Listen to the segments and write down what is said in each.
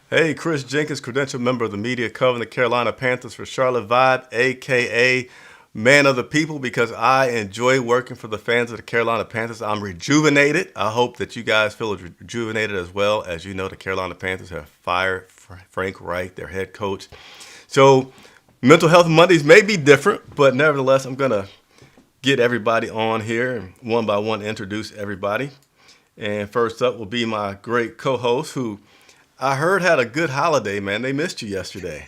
Hey, Chris Jenkins, credentialed member of the media covering the Carolina Panthers for Charlotte Vibe, a.k.a. Man of the People, because I enjoy working for the fans of the Carolina Panthers. I'm rejuvenated. I hope that you guys feel rejuvenated as well. As you know, the Carolina Panthers have fired Frank Reich, their head coach. So, Mental Health Mondays may be different, but nevertheless, I'm going to get everybody on here and one by one introduce everybody. And first up will be my great co-host who I heard had a good holiday, man. They missed you yesterday.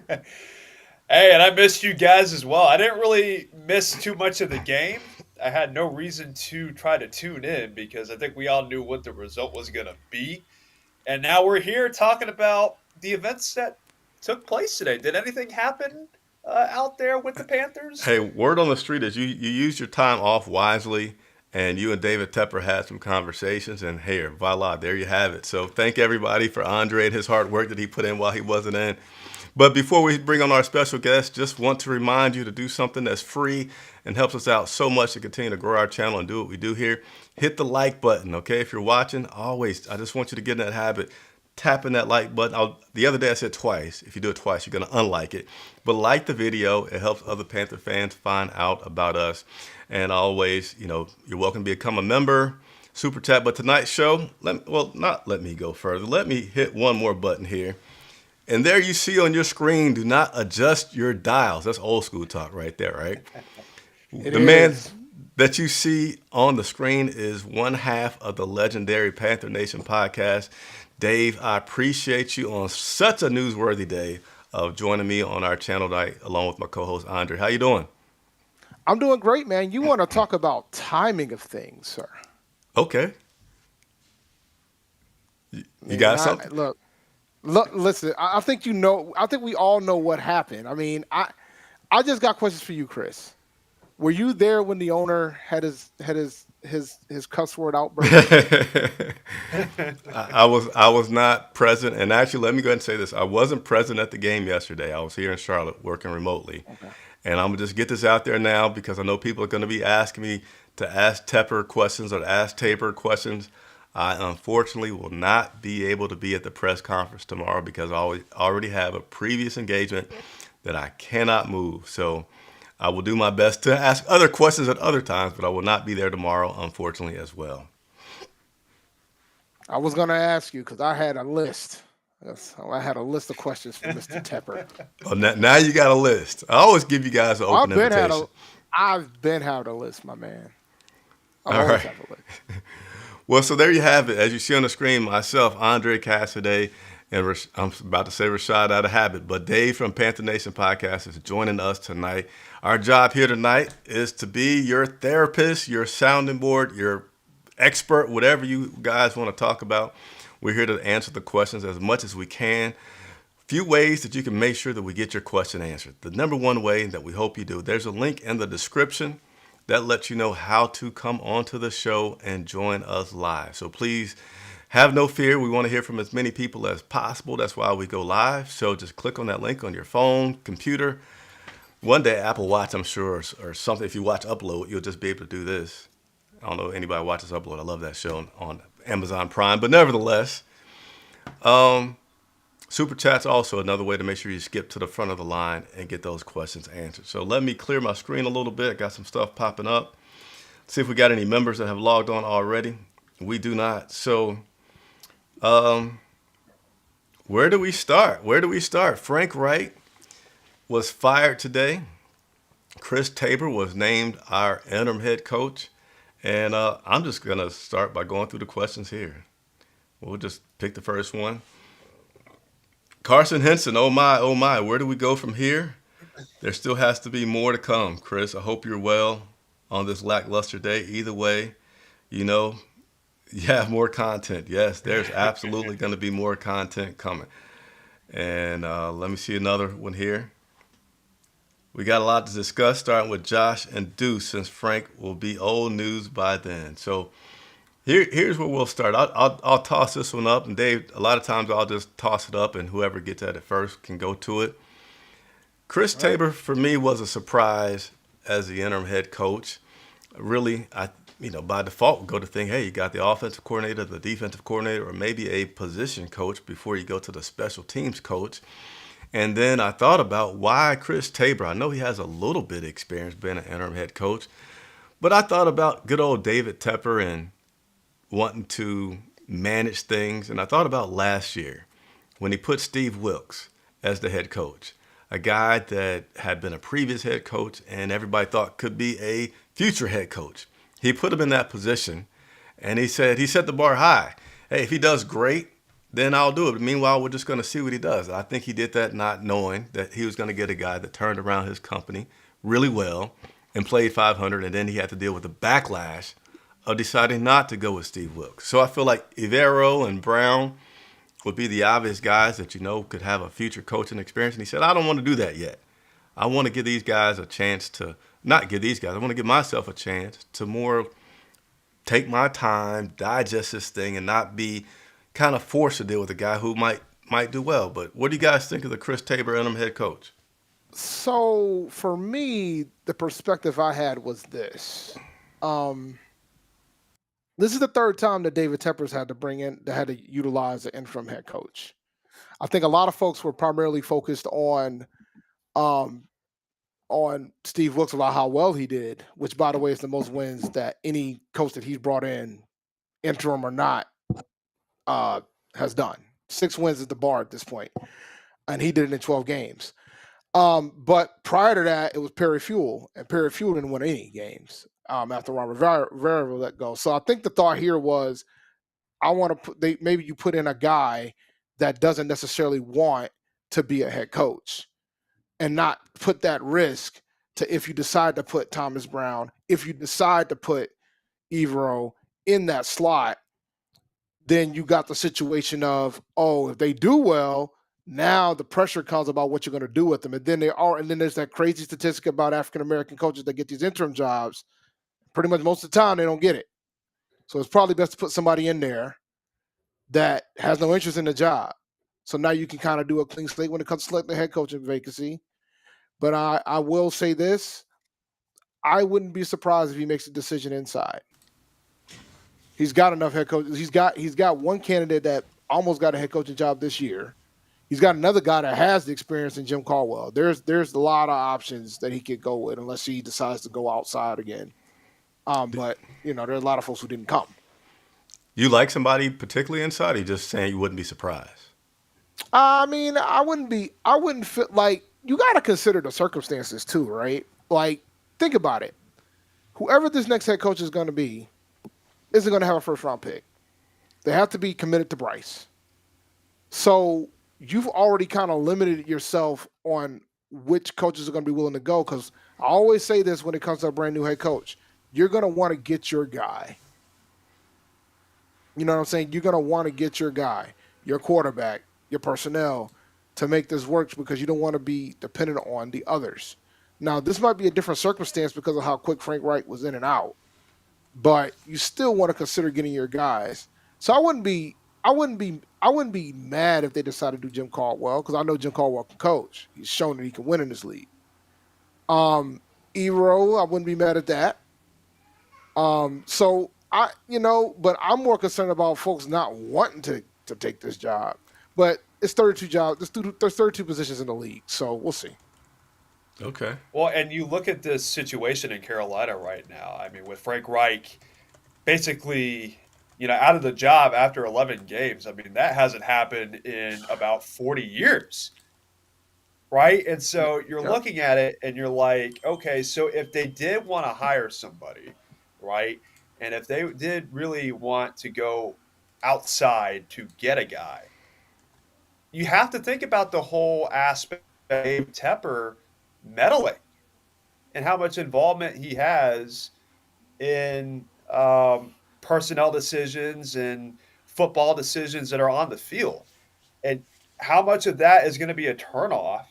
Hey, and I missed you guys as well. I didn't really miss too much of the game. I had no reason to try to tune in because I think we all knew what the result was going to be. And now we're here talking about the events that took place today. Did anything happen out there with the Panthers? Hey, word on the street is you used your time off wisely, and you and David Tepper had some conversations, and here, voila, there you have it. So thank everybody for Andre and his hard work that he put in while he wasn't in. But before we bring on our special guest, just want to remind you to do something that's free and helps us out so much to continue to grow our channel and do what we do here. Hit the like button, okay? If you're watching, always, I just want you to get in that habit tapping that like button. The other day I said twice. If you do it twice, you're going to unlike it. But like the video. It helps other Panther fans find out about us. And always, you're welcome to become a member, super chat. But tonight's show, not let me go further. Let me hit one more button here. And there you see on your screen, do not adjust your dials. That's old school talk right there, right? It The man is. that you see on the screen is one half of the legendary Panther Nation podcast. Dave, I appreciate you on such a newsworthy day of joining me on our channel tonight, along with my co-host Andre. How you doing? I'm doing great, man. You want to talk about timing of things, sir? Okay, you Man, got something? listen. I think you know. I think we all know what happened. I mean, I just got questions for you, Chris. Were you there when the owner had his cuss word outburst? I was not present, and actually, let me go ahead and say this: I wasn't present at the game yesterday. I was here in Charlotte working remotely, Okay. and I'm gonna just get this out there now because I know people are gonna be asking me to ask Tepper questions or to ask Tabor questions. I unfortunately will not be able to be at the press conference tomorrow because already have a previous engagement that I cannot move. So I will do my best to ask other questions at other times, but I will not be there tomorrow, unfortunately, as well. I was gonna ask you because I had a list. I had a list of questions for Mr. Tepper. Oh, now you got a list. I always give you guys an open I've been had a, invitation. I've been had a list, my man. I All always right. have a list. Well, so there you have it. As you see on the screen, myself, Andre Cassidy, and I'm about to say Rashad out of habit, but Dave from Panther Nation Podcast is joining us tonight. Our job here tonight is to be your therapist, your sounding board, your expert, whatever you guys want to talk about. We're here to answer the questions as much as we can. Few ways that you can make sure that we get your question answered. The number one way that we hope you do, there's a link in the description that lets you know how to come onto the show and join us live. So please have no fear. We want to hear from as many people as possible. That's why we go live. So just click on that link on your phone, computer. One day, Apple Watch, I'm sure, or something. If you watch Upload, you'll just be able to do this. I don't know if anybody watches Upload. I love that show on Amazon Prime. But nevertheless, Super Chat's also another way to make sure you skip to the front of the line and get those questions answered. So let me clear my screen a little bit. I got some stuff popping up. See if we got any members that have logged on already. We do not. So where do we start? Frank Reich was fired today. Chris Tabor was named our interim head coach. And I'm just going to start by going through the questions here. We'll just pick the first one. Carson Henson, oh my, where do we go from here? There still has to be more to come, Chris. I hope you're well on this lackluster day. Either way, you know, you have more content. Yes, there's absolutely going to be more content coming. And let me see another one here. We got a lot to discuss, starting with Josh and Deuce, since Frank will be old news by then. So here's where we'll start. I'll toss this one up, and Dave, a lot of times I'll just toss it up, and whoever gets at it first can go to it. Chris All right. Tabor, for me, was a surprise as the interim head coach. Really, by default go to think, hey, you got the offensive coordinator, the defensive coordinator, or maybe a position coach before you go to the special teams coach. And then I thought about why Chris Tabor. I know he has a little bit of experience being an interim head coach, but I thought about good old David Tepper and wanting to manage things. And I thought about last year when he put Steve Wilkes as the head coach, a guy that had been a previous head coach and everybody thought could be a future head coach. He put him in that position and he set the bar high. Hey, if he does great, then I'll do it. But meanwhile, we're just going to see what he does. I think he did that not knowing that he was going to get a guy that turned around his company really well and played 500, and then he had to deal with the backlash of deciding not to go with Steve Wilkes. So I feel like Ivero and Brown would be the obvious guys that could have a future coaching experience. And he said, I don't want to do that yet. I want to give these guys a chance to not give these guys. I want to give myself a chance to more take my time, digest this thing, and not be kind of forced to deal with a guy who might do well. But what do you guys think of the Chris Tabor interim head coach? So for me, the perspective I had was this. Um, this is the third time that David Tepper's had to utilize an interim head coach. I think a lot of folks were primarily focused um, on Steve Wilkes about how well he did, which by the way is the most wins that any coach that he's brought in, interim or not, uh, has done. 6 wins is the bar at this point, and he did it in 12 games. But prior to that, it was Perry Fuel, and Perry Fuel didn't win any games after Ron Rivera let go. So I think the thought here was, I want to maybe you put in a guy that doesn't necessarily want to be a head coach, and not put that risk to if you decide to put Thomas Brown, if you decide to put Evero in that slot, then you got the situation of, oh, if they do well, now the pressure comes about what you're going to do with them. And then there's that crazy statistic about African American coaches that get these interim jobs. Pretty much most of the time they don't get it. So it's probably best to put somebody in there that has no interest in the job. So now you can kind of do a clean slate when it comes to selecting the head coaching vacancy. But I will say this: I wouldn't be surprised if he makes a decision inside. He's got enough head coaches. He's got one candidate that almost got a head coaching job this year. He's got another guy that has the experience in Jim Caldwell. There's a lot of options that he could go with unless he decides to go outside again. But there's a lot of folks who didn't come. You like somebody particularly inside, or you just saying you wouldn't be surprised? I mean, I wouldn't feel like, you got to consider the circumstances too, right? Like, think about it. Whoever this next head coach is going to be isn't going to have a first round pick. They have to be committed to Bryce. So you've already kind of limited yourself on which coaches are going to be willing to go. Because I always say this when it comes to a brand new head coach: you're going to want to get your guy. You know what I'm saying? You're going to want to get your guy, your quarterback, your personnel, to make this work, because you don't want to be dependent on the others. Now, this might be a different circumstance because of how quick Frank Reich was in and out, but you still want to consider getting your guys. So I wouldn't be mad if they decided to do Jim Caldwell, because I know Jim Caldwell can coach. He's shown that he can win in this league. Ero, I wouldn't be mad at that. But I'm more concerned about folks not wanting to take this job. But it's 32 jobs. There's 32 positions in the league, so we'll see. Okay. Well, and you look at this situation in Carolina right now. I mean, with Frank Reich basically, out of the job after 11 games. I mean, that hasn't happened in about 40 years. Right? And so you're looking at it and you're like, okay, so if they did want to hire somebody, right? And if they did really want to go outside to get a guy, you have to think about the whole aspect of Dave Tepper meddling and how much involvement he has in personnel decisions and football decisions that are on the field. And how much of that is going to be a turnoff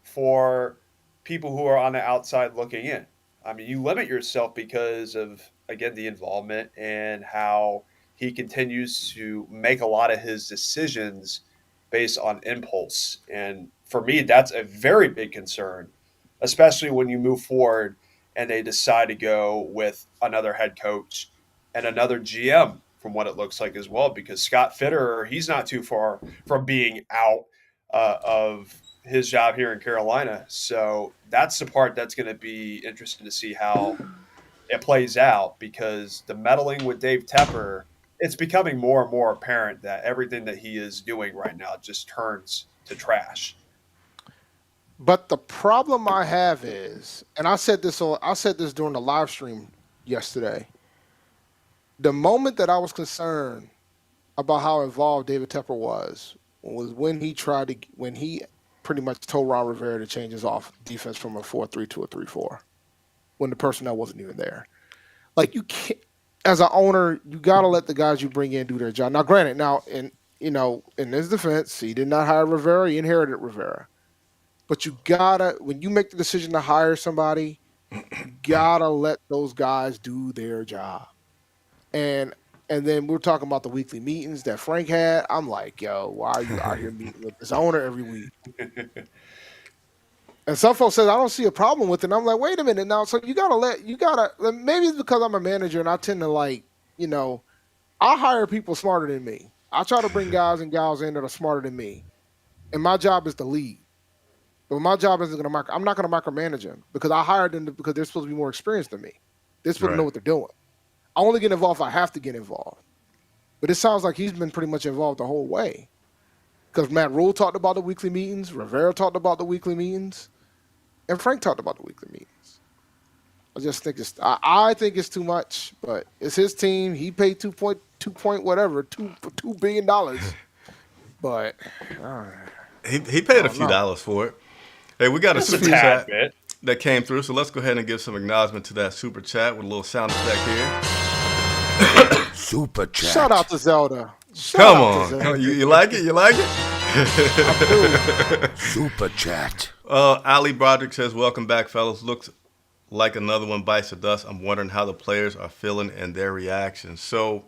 for people who are on the outside looking in? I mean, you limit yourself because of, again, the involvement and how he continues to make a lot of his decisions based on impulse. And for me, that's a very big concern, especially when you move forward and they decide to go with another head coach and another GM from what it looks like as well, because Scott Fitterer, he's not too far from being out of his job here in Carolina. So that's the part that's going to be interesting to see how it plays out, because the meddling with Dave Tepper, it's becoming more and more apparent that everything that he is doing right now just turns to trash. But the problem I have is, and I said this during the live stream yesterday. The moment that I was concerned about how involved David Tepper was when he pretty much told Ron Rivera to change his off defense from a 4-3 to a 3-4 when the personnel wasn't even there. Like, you can't, as an owner, you got to let the guys you bring in do their job. Now, granted, in his defense, he did not hire Rivera; he inherited Rivera. But you gotta, when you make the decision to hire somebody, you gotta let those guys do their job. And and then we're talking about the weekly meetings that Frank had. I'm like, yo, why are you out here meeting with this owner every week? And some folks said I don't see a problem with it. And I'm like, wait a minute now. So maybe it's because I'm a manager and I tend to I hire people smarter than me. I try to bring guys and gals in that are smarter than me. And my job is to lead. But my job isn't going to I'm not going to micromanage them because I hired them because they're supposed to be more experienced than me. They're supposed to know what they're doing. I only get involved if I have to get involved. But it sounds like he's been pretty much involved the whole way. Because Matt Rule talked about the weekly meetings, Rivera talked about the weekly meetings, and Frank talked about the weekly meetings. I just think I think it's too much, but it's his team. He paid $2 billion. But he paid a few dollars for it. Hey, we got a super chat that came through, so let's go ahead and give some acknowledgement to that super chat with a little sound effect here. Super chat. Shout out to Zelda. Come on. You like it? You like it? Super chat. Ali Broderick says, welcome back, fellas. Looks like another one bites the dust. I'm wondering how the players are feeling and their reactions. So,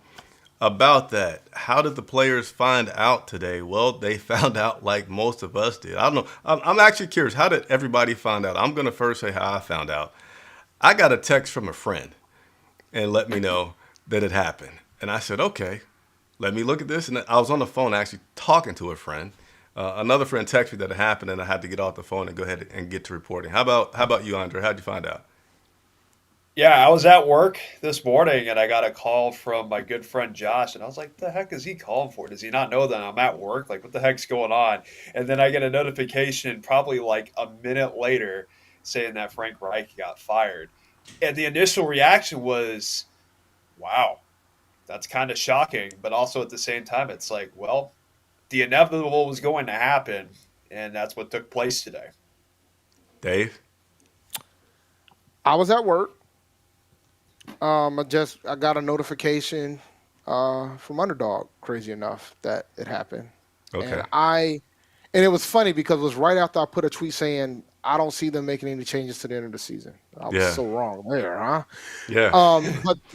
about that, how did the players find out today? Well, they found out like most of us did. I don't know. I'm actually curious. How did everybody find out? I'm going to first say how I found out. I got a text from a friend and let me know that it happened. And I said, okay, let me look at this. And I was on the phone actually talking to a friend. Another friend texted me that it happened, and I had to get off the phone and go ahead and get to reporting. How about you, Andre? How'd you find out? Yeah, I was at work this morning and I got a call from my good friend Josh, and I was like, "The heck is he calling for? Does he not know that I'm at work? Like, what the heck's going on?" And then I get a notification probably like a minute later saying that Frank Reich got fired. And the initial reaction was, "Wow, that's kind of shocking." But also at the same time, it's like, well, the inevitable was going to happen, and that's what took place today. Dave? I was at work. I got a notification from Underdog, crazy enough, that it happened. Okay. And it was funny because it was right after I put a tweet saying I don't see them making any changes to the end of the season. I was so wrong there, huh? Yeah.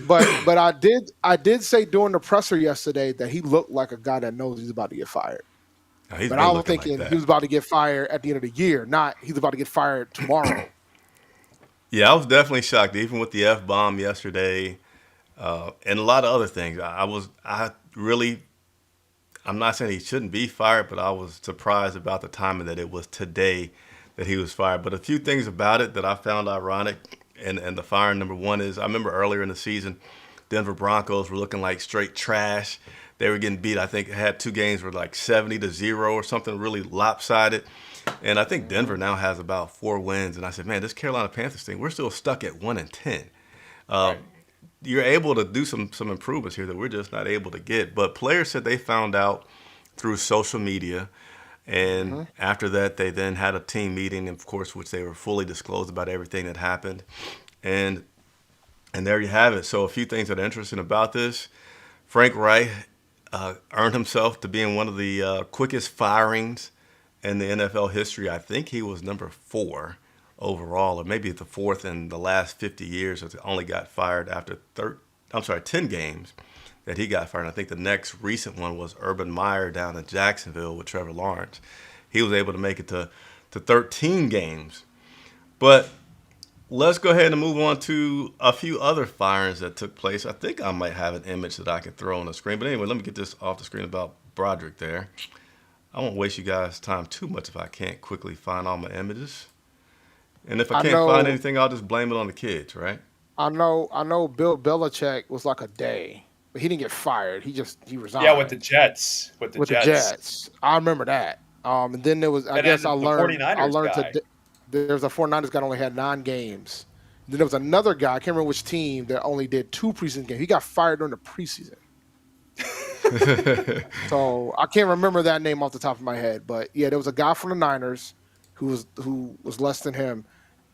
But I did say during the presser yesterday that he looked like a guy that knows he's about to get fired. But I was thinking he was about to get fired at the end of the year, not he's about to get fired tomorrow. Yeah, I was definitely shocked, even with the F-bomb yesterday and a lot of other things. I'm not saying he shouldn't be fired, but I was surprised about the timing that it was today that he was fired. But a few things about it that I found ironic, and the firing, number one, is I remember earlier in the season, Denver Broncos were looking like straight trash. They were getting beat. I think had 2 games were like 70-0 or something really lopsided. And I think Denver now has about 4 wins. And I said, man, this Carolina Panthers thing, we're still stuck at 1-10. Right. You're able to do some improvements here that we're just not able to get. But players said they found out through social media. And after that, they then had a team meeting, of course, which they were fully disclosed about everything that happened. And there you have it. So a few things that are interesting about this. Frank Reich earned himself to being one of the quickest firings in the NFL history. I think he was number 4 overall, or maybe the 4th in the last 50 years. That only got fired after 10 games that he got fired. I think the next recent one was Urban Meyer down in Jacksonville with Trevor Lawrence. He was able to make it to 13 games. But let's go ahead and move on to a few other firings that took place. I think I might have an image that I could throw on the screen. But anyway, let me get this off the screen about Broderick there. I won't waste you guys' time too much if I can't quickly find all my images. And if I I can't find know, anything, I'll just blame it on the kids, right? I know. Bill Belichick was like a day, but he didn't get fired. He Yeah, with the resigned Jets. With the with the Jets. Jets. I remember that. And then there was, I And guess then the I 49ers learned guy. there's a 49ers guy that only had 9 games. Then there was another guy, I can't remember which team, that only did 2 preseason games. He got fired during the preseason. So I can't remember that name off the top of my head, but yeah, there was a guy from the Niners who was less than him,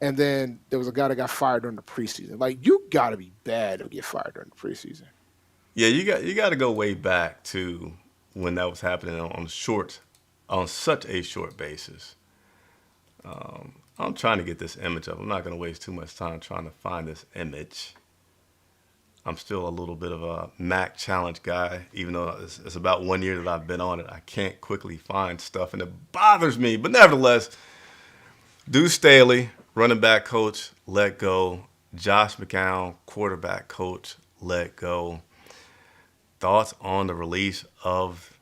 and then there was a guy that got fired during the preseason. Like you got to be bad to get fired during the preseason. Yeah, you got to go way back to when that was happening on such a short basis. I'm trying to get this image up. I'm not going to waste too much time trying to find this image. I'm still a little bit of a Mac challenge guy, even though it's about 1 year that I've been on it. I can't quickly find stuff, and it bothers me. But nevertheless, Deuce Staley, running back coach, let go. Josh McCown, quarterback coach, let go. Thoughts on the release of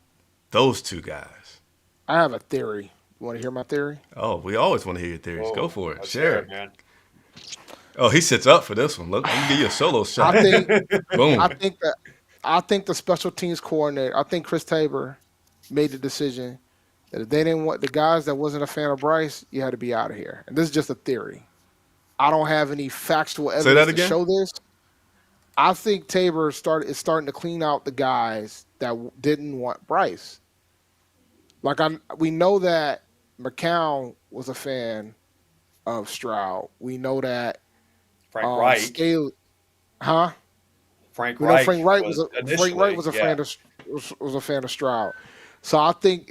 those two guys? I have a theory. You want to hear my theory? Oh, we always want to hear your theories. Go Whoa, for it. let's Share hear it. it, man. Oh, he sits up for this one. Let me give you a solo I shot. think I Boom. think that I think the special teams coordinator, I think Chris Tabor made the decision that if they didn't want the guys that wasn't a fan of Bryce, you had to be out of here. And this is just a theory. I don't have any factual Say that evidence to again. show this. I think Tabor is starting to clean out the guys that didn't want Bryce. We know that McCown was a fan of Stroud. We know that Frank Reich. Staley, huh? Frank We know Reich was Frank Wright initially, was a yeah. fan of was a fan of Stroud. So I think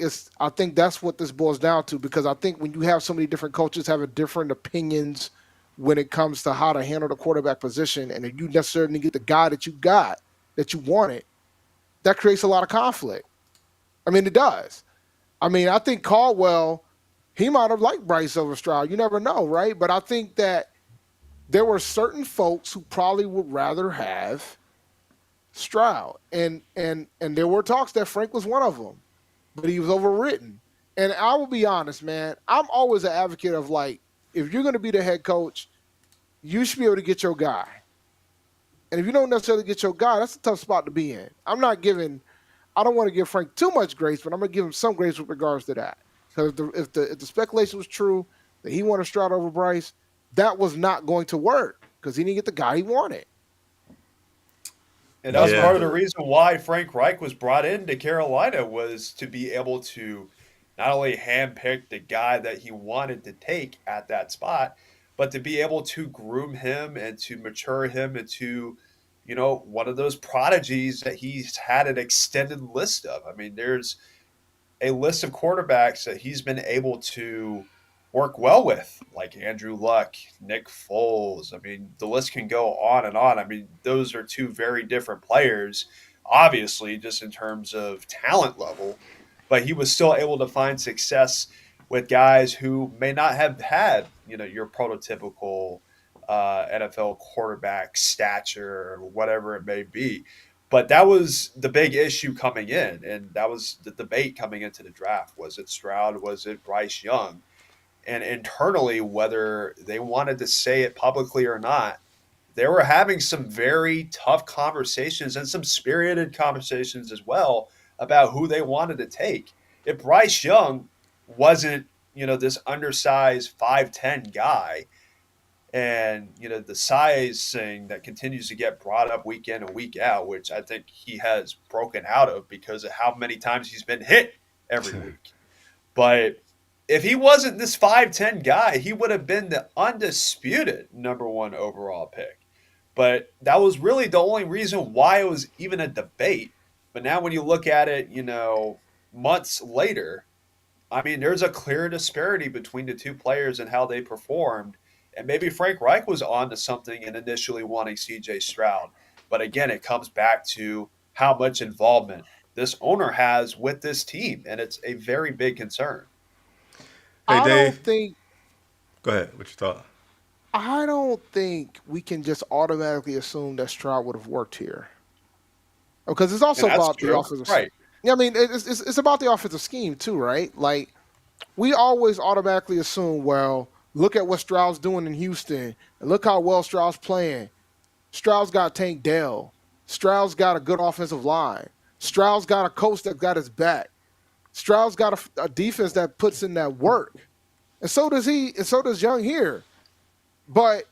that's what this boils down to, because I think when you have so many different coaches having different opinions when it comes to how to handle the quarterback position, and if you necessarily get the guy that you wanted, that creates a lot of conflict. I mean, it does. I mean, I think Caldwell, he might have liked Bryce over Stroud. You never know, right? But I think that there were certain folks who probably would rather have Stroud, and there were talks that Frank was one of them, but he was overwritten. And I will be honest, man, I'm always an advocate of, like, if you're going to be the head coach, you should be able to get your guy. And if you don't necessarily get your guy, that's a tough spot to be in. I don't want to give Frank too much grace, but I'm going to give him some grace with regards to that. Because if the speculation was true that he wanted Stroud over Bryce, that was not going to work because he didn't get the guy he wanted. And that was That's my part of Yeah. the theory. reason why Frank Reich was brought into Carolina, was to be able to not only handpick the guy that he wanted to take at that spot, but to be able to groom him and to mature him into, one of those prodigies that he's had an extended list of. I mean, there's a list of quarterbacks that he's been able to work well with, like Andrew Luck, Nick Foles. I mean, the list can go on and on. I mean, those are two very different players, obviously, just in terms of talent level, but he was still able to find success with guys who may not have had, your prototypical NFL quarterback stature or whatever it may be. But that was the big issue coming in, and that was the debate coming into the draft. Was it Stroud? Was it Bryce Young? And internally, whether they wanted to say it publicly or not, they were having some very tough conversations and some spirited conversations as well about who they wanted to take. If Bryce Young wasn't, this undersized 5'10" guy, and the size thing that continues to get brought up week in and week out, which I think he has broken out of because of how many times he's been hit every week. But if he wasn't this 5'10" guy, he would have been the undisputed number one overall pick. But that was really the only reason why it was even a debate. But now when you look at it, months later, I mean, there's a clear disparity between the two players and how they performed. And maybe Frank Reich was on to something in initially wanting CJ Stroud. But again, it comes back to how much involvement this owner has with this team. And it's a very big concern. Hey, I don't Dave. think Go ahead. What you thought? I don't think we can just automatically assume that Stroud would have worked here because it's And also that's about the true. offensive. Right. Yeah, I mean, it's about the offensive scheme too, right? Like we always automatically assume, well, look at what Stroud's doing in Houston, and look how well Stroud's playing. Stroud's got Tank Dell. Stroud's got a good offensive line. Stroud's got a coach that got his back. Stroud's got a defense that puts in that work, and so does he, and so does Young here. But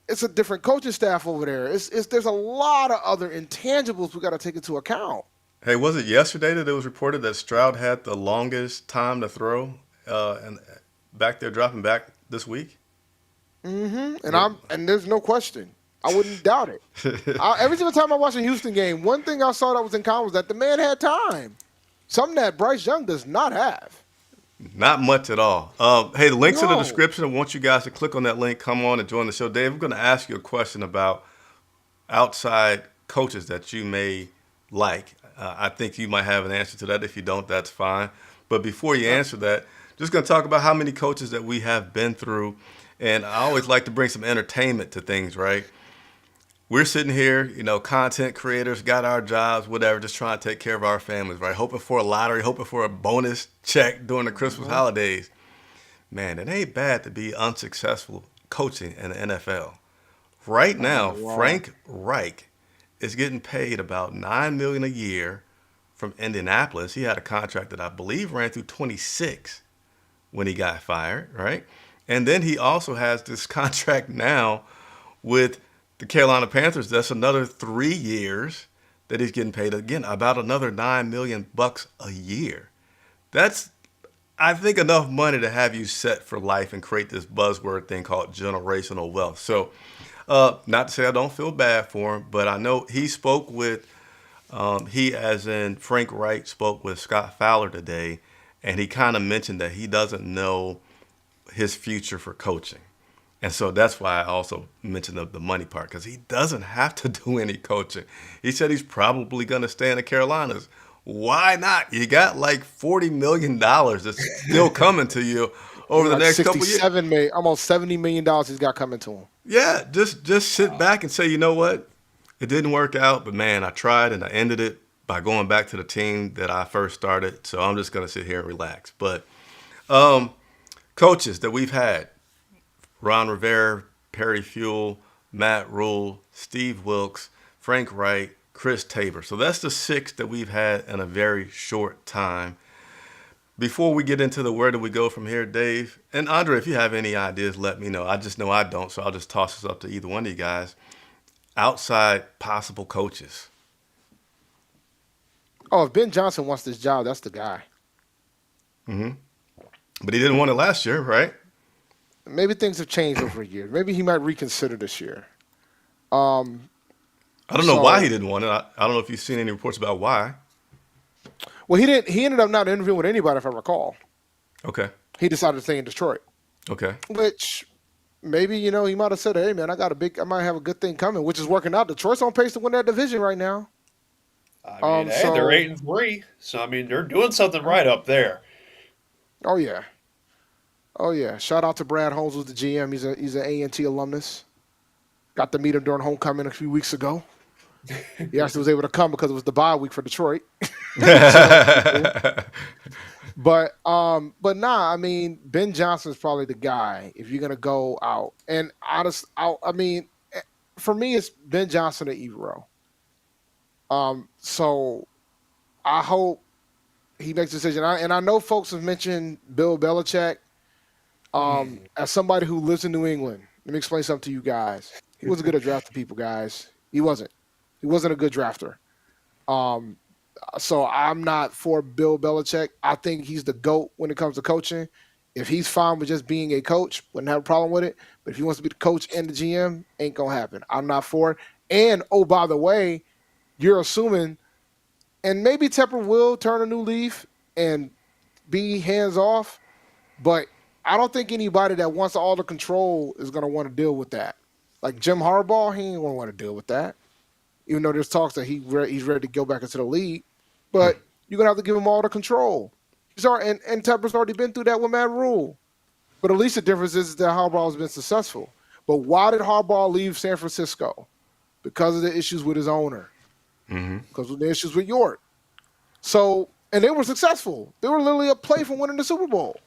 it's a different coaching staff over there. There's a lot of other intangibles we got to take into account. Hey, was it yesterday that it was reported that Stroud had the longest time to throw, and back there dropping back this week? And there's no question. I wouldn't doubt it. Every single time I watch a Houston game, one thing I saw that was in common was that the man had time. Something that Bryce Young does not have. Not much at all. Hey, the link's in the No. description. I want you guys to click on that link, come on and join the show. Dave, I'm going to ask you a question about outside coaches that you may like. I think you might have an answer to that. If you don't, that's fine. But before you answer that, just going to talk about how many coaches that we have been through. And I always like to bring some entertainment to things, right? We're sitting here, content creators, got our jobs, whatever, just trying to take care of our families, right? Hoping for a lottery, hoping for a bonus check during the Christmas holidays. Man, it ain't bad to be unsuccessful coaching in the NFL. Right now, wow. Frank Reich is getting paid about $9 million a year from Indianapolis. He had a contract that I believe ran through 26 when he got fired, right? And then he also has this contract now with the Carolina Panthers. That's another 3 years that he's getting paid, again, about another $9 million a year. That's, I think, enough money to have you set for life and create this buzzword thing called generational wealth. So, not to say I don't feel bad for him, but I know he spoke with, he as in Frank Reich spoke with Scott Fowler today, and he kind of mentioned that he doesn't know his future for coaching. And so that's why I also mentioned the money part, because he doesn't have to do any coaching. He said he's probably going to stay in the Carolinas. Why not? You got like $40 million that's still coming to you over the Like next couple of years. $67 million, almost $70 million he's got coming to him. Yeah, just sit back and say, you know what? It didn't work out, but man, I tried and I ended it by going back to the team that I first started. So I'm just going to sit here and relax. But coaches that we've had, Ron Rivera, Perry Fuel, Matt Rule, Steve Wilkes, Frank Reich, Chris Tabor. So that's the 6 that we've had in a very short time. Before we get into the where do we go from here, Dave, and Andre, if you have any ideas, let me know. I just know I don't, so I'll just toss this up to either one of you guys. Outside possible coaches. Oh, if Ben Johnson wants this job, that's the guy. But he didn't want it last year, right? Maybe things have changed over a year. Maybe he might reconsider this year. I don't know So- why he didn't want it. I don't know if you've seen any reports about why. Well, he didn't. He ended up not interviewing with anybody, if I recall. Okay. He decided to stay in Detroit, Okay. which maybe he might have said, "Hey, man, I might have a good thing coming," which is working out. Detroit's on pace to win that division right now. I mean, hey, they're 8-3, so I mean they're doing something right up there. Oh yeah. Shout out to Brad Holmes, who's the GM. He's an A&T alumnus. Got to meet him during homecoming a few weeks ago. He actually was able to come because it was the bye week for Detroit. But nah, I mean, Ben Johnson's probably the guy if you're gonna go out. And for me, it's Ben Johnson or Evero. So I hope he makes a decision. I know folks have mentioned Bill Belichick. As somebody who lives in New England, let me explain something to you guys. He wasn't good at drafting people, guys. He wasn't a good drafter. So I'm not for Bill Belichick. I think he's the GOAT when it comes to coaching. If he's fine with just being a coach, wouldn't have a problem with it. But if he wants to be the coach and the GM, ain't going to happen. I'm not for it. And, oh, by the way, you're assuming, and maybe Tepper will turn a new leaf and be hands-off, but I don't think anybody that wants all the control is going to want to deal with that. Like Jim Harbaugh, he ain't going to want to deal with that. Even though there's talks that he's ready to go back into the league. But you're going to have to give him all the control. And Tepper's already been through that with Matt Rule. But at least the difference is that Harbaugh has been successful. But why did Harbaugh leave San Francisco? Because of the issues with his owner. Because of the issues with York. So, and they were successful. They were literally a play from winning the Super Bowl.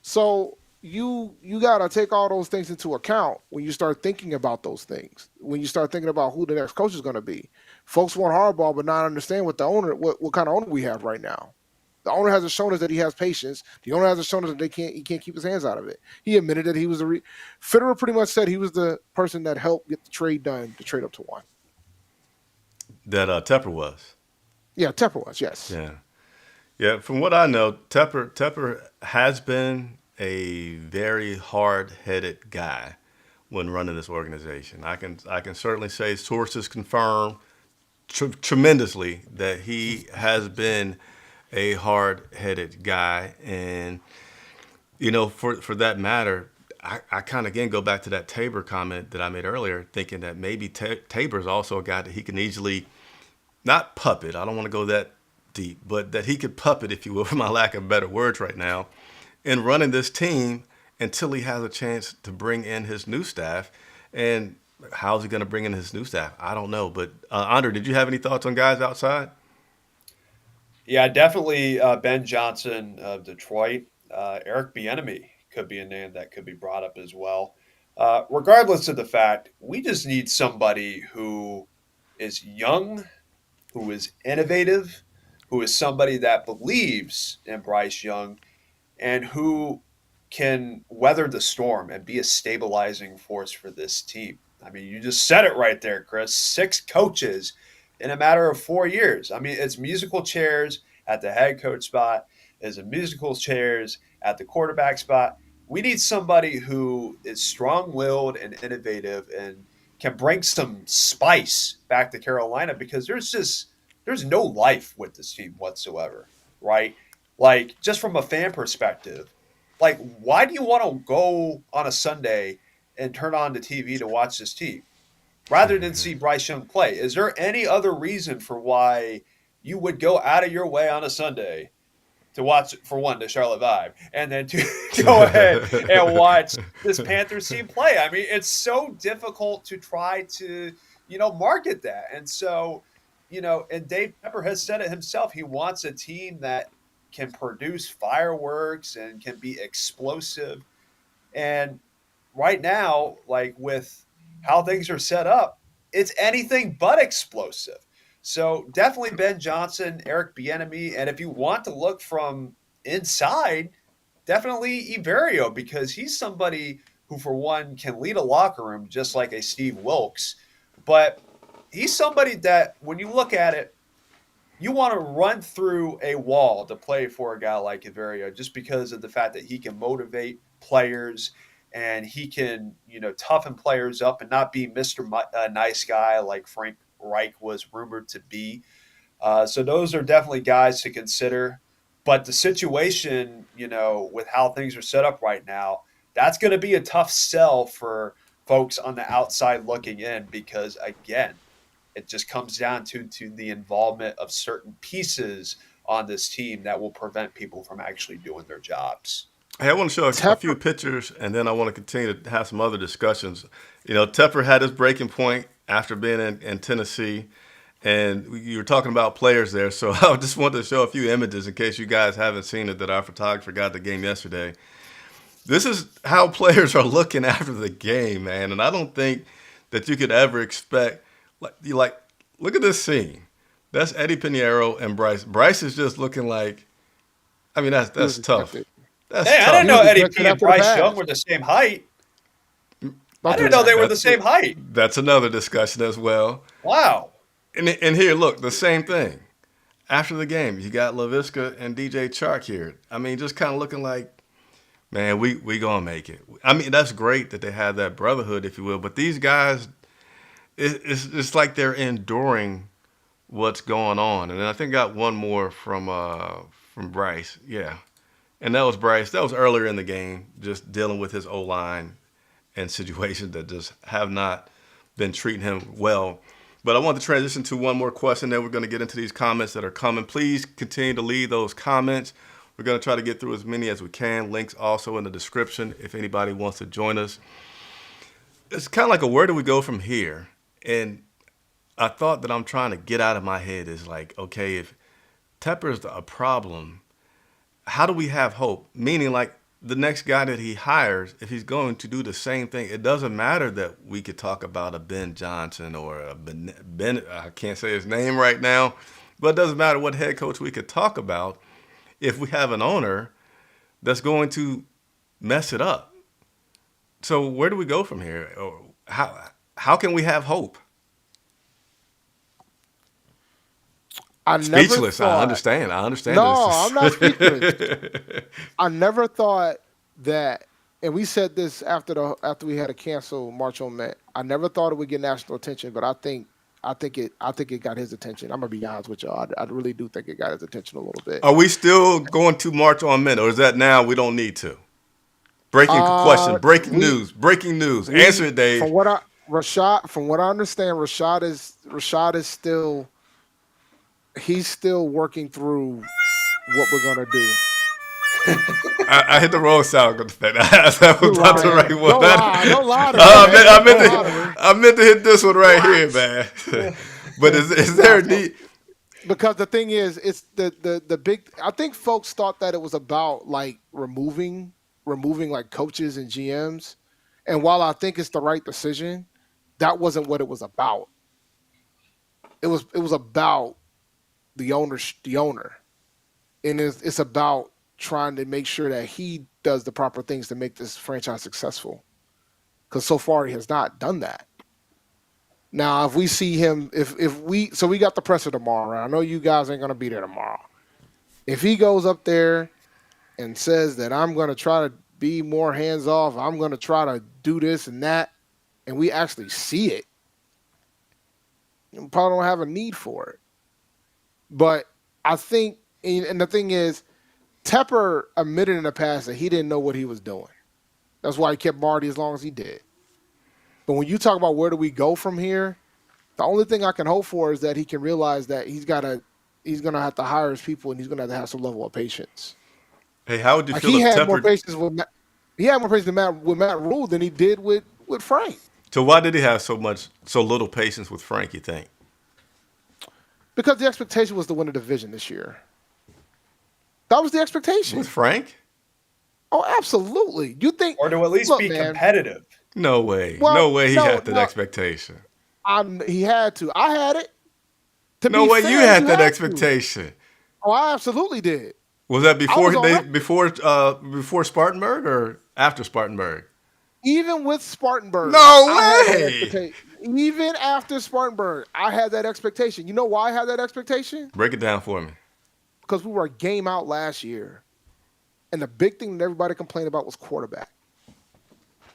So you got to take all those things into account when you start thinking about those things. When you start thinking about who the next coach is going to be. Folks want Harbaugh, but not understand what kind of owner we have right now. The owner hasn't shown us that he has patience. The owner hasn't shown us that he can't keep his hands out of it. He admitted that he was Fitterer pretty much said he was the person that helped get the trade done, to trade up to one. That Tepper was. Yeah, Tepper was, yes. Yeah. Yeah, from what I know, Tepper has been a very hard-headed guy when running this organization. I can certainly say sources confirm tremendously that he has been a hard-headed guy, and for that matter, I kind of again go back to that Tabor comment that I made earlier, thinking that maybe Tabor's also a guy that he can easily not puppet. I don't want to go that deep, but that he could puppet, if you will, for my lack of better words right now, in running this team until he has a chance to bring in his new staff. And how's he going to bring in his new staff? I don't know. But Andre, did you have any thoughts on guys outside? Yeah, definitely Ben Johnson of Detroit. Eric Bieniemy could be a name that could be brought up as well. Regardless of the fact, we just need somebody who is young, who is innovative, who is somebody that believes in Bryce Young, and who can weather the storm and be a stabilizing force for this team. I mean, you just said it right there, Chris. 6 coaches in a matter of 4 years. I mean, it's musical chairs at the head coach spot. It's a musical chairs at the quarterback spot. We need somebody who is strong-willed and innovative and can bring some spice back to Carolina, because there's no life with this team whatsoever, right? Like, just from a fan perspective, like, why do you want to go on a Sunday and turn on the TV to watch this team rather than see Bryce Young play? Is there any other reason for why you would go out of your way on a Sunday to watch, for one, the Charlotte Vibe, and then to go ahead and watch this Panthers team play? I mean, it's so difficult to try to, market that. And so, and Dave Tepper has said it himself. He wants a team that can produce fireworks and can be explosive. And right now, like, with how things are set up, it's anything but explosive. So definitely Ben Johnson, Eric Bieniemy, and if you want to look from inside, definitely Iverio, because he's somebody who, for one, can lead a locker room just like a Steve Wilkes. But he's somebody that, when you look at it, you want to run through a wall to play for a guy like Iverio, just because of the fact that he can motivate players and he can, toughen players up and not be Mr. Nice Guy like Frank Reich was rumored to be. So those are definitely guys to consider. But the situation, with how things are set up right now, that's going to be a tough sell for folks on the outside looking in, because, again, it just comes down to the involvement of certain pieces on this team that will prevent people from actually doing their jobs. Hey, I want to show a few pictures, and then I want to continue to have some other discussions. Tepper had his breaking point after being in Tennessee, and you were talking about players there, so I just wanted to show a few images in case you guys haven't seen it, that our photographer got the game yesterday. This is how players are looking after the game, man, and I don't think that you could ever expect – look at this scene. That's Eddie Pinheiro and Bryce. Bryce is just looking like – I mean, that's tough. That's tough. I didn't know Eddie P and Bryce Young were the same height. I didn't know they were the same height. That's another discussion as well. Wow. And here, look, the same thing. After the game, you got LaVisca and DJ Chark here. I mean, just kind of looking like, man, we going to make it. I mean, that's great that they have that brotherhood, if you will. But these guys, it's like they're enduring what's going on. And then I think I got one more from Bryce. Yeah. And that was Bryce. That was earlier in the game, just dealing with his O-line and situations that just have not been treating him well. But I want to transition to one more question, then we're going to get into these comments that are coming. Please continue to leave those comments We're going to try to get through as many as we can. Links also in the description if anybody wants to join us. It's kind of like a where do we go from here? And I thought that I'm trying to get out of my head is like, okay, if Tepper is a problem, how do we have hope? Meaning like the next guy that he hires, if he's going to do the same thing, it doesn't matter that we could talk about a Ben Johnson or a Ben, I can't say his name right now, but it doesn't matter what head coach we could talk about if we have an owner that's going to mess it up. So where do we go from here? Or how can we have hope? Speechless. I understand. No, this. I'm not speechless. I never thought that, and we said this after we had to cancel March on Met. I never thought it would get national attention, but I think it got his attention. I'm gonna be honest with y'all. I really do think it got his attention a little bit. Are we still going to March on Met, or is that now we don't need to? Breaking question. Breaking news. Answer it, Dave. From what I understand, Rashad is still. He's still working through what we're gonna do. I hit the wrong sound. That was not the right one. Don't lie to me. I meant to hit this one right here, man. But is there a need? Because the thing is, it's the big. I think folks thought that it was about like removing like coaches and GMs, and while I think it's the right decision, that wasn't what it was about. It was about the owner, and it's about trying to make sure that he does the proper things to make this franchise successful. Because so far he has not done that. Now, if we see him, we got the presser tomorrow. Right? I know you guys ain't gonna be there tomorrow. If he goes up there and says that I'm gonna try to be more hands off, I'm gonna try to do this and that, and we actually see it, we probably don't have a need for it. But I think, and the thing is, Tepper admitted in the past that he didn't know what he was doing. That's why he kept Marty as long as he did. But when you talk about where do we go from here, the only thing I can hope for is that he can realize that he's gonna have to hire his people, and he's gonna have to have some level of patience. Hey, how would you feel he if had Tepper? More patience with Matt Rule than he did with Frank. So why did he have so little patience with Frank, you think? Because the expectation was to win the division this year. That was the expectation. With Frank? Oh, absolutely. You think, or to at least be competitive? No way. Well, no way he had that expectation. He had to. I had it. No way you had that expectation. Oh, I absolutely did. Was that before Spartanburg or after Spartanburg? Even with Spartanburg. No way. Even after Spartanburg, I had that expectation. You know why I had that expectation? Break it down for me. Because we were a game out last year, and the big thing that everybody complained about was quarterback.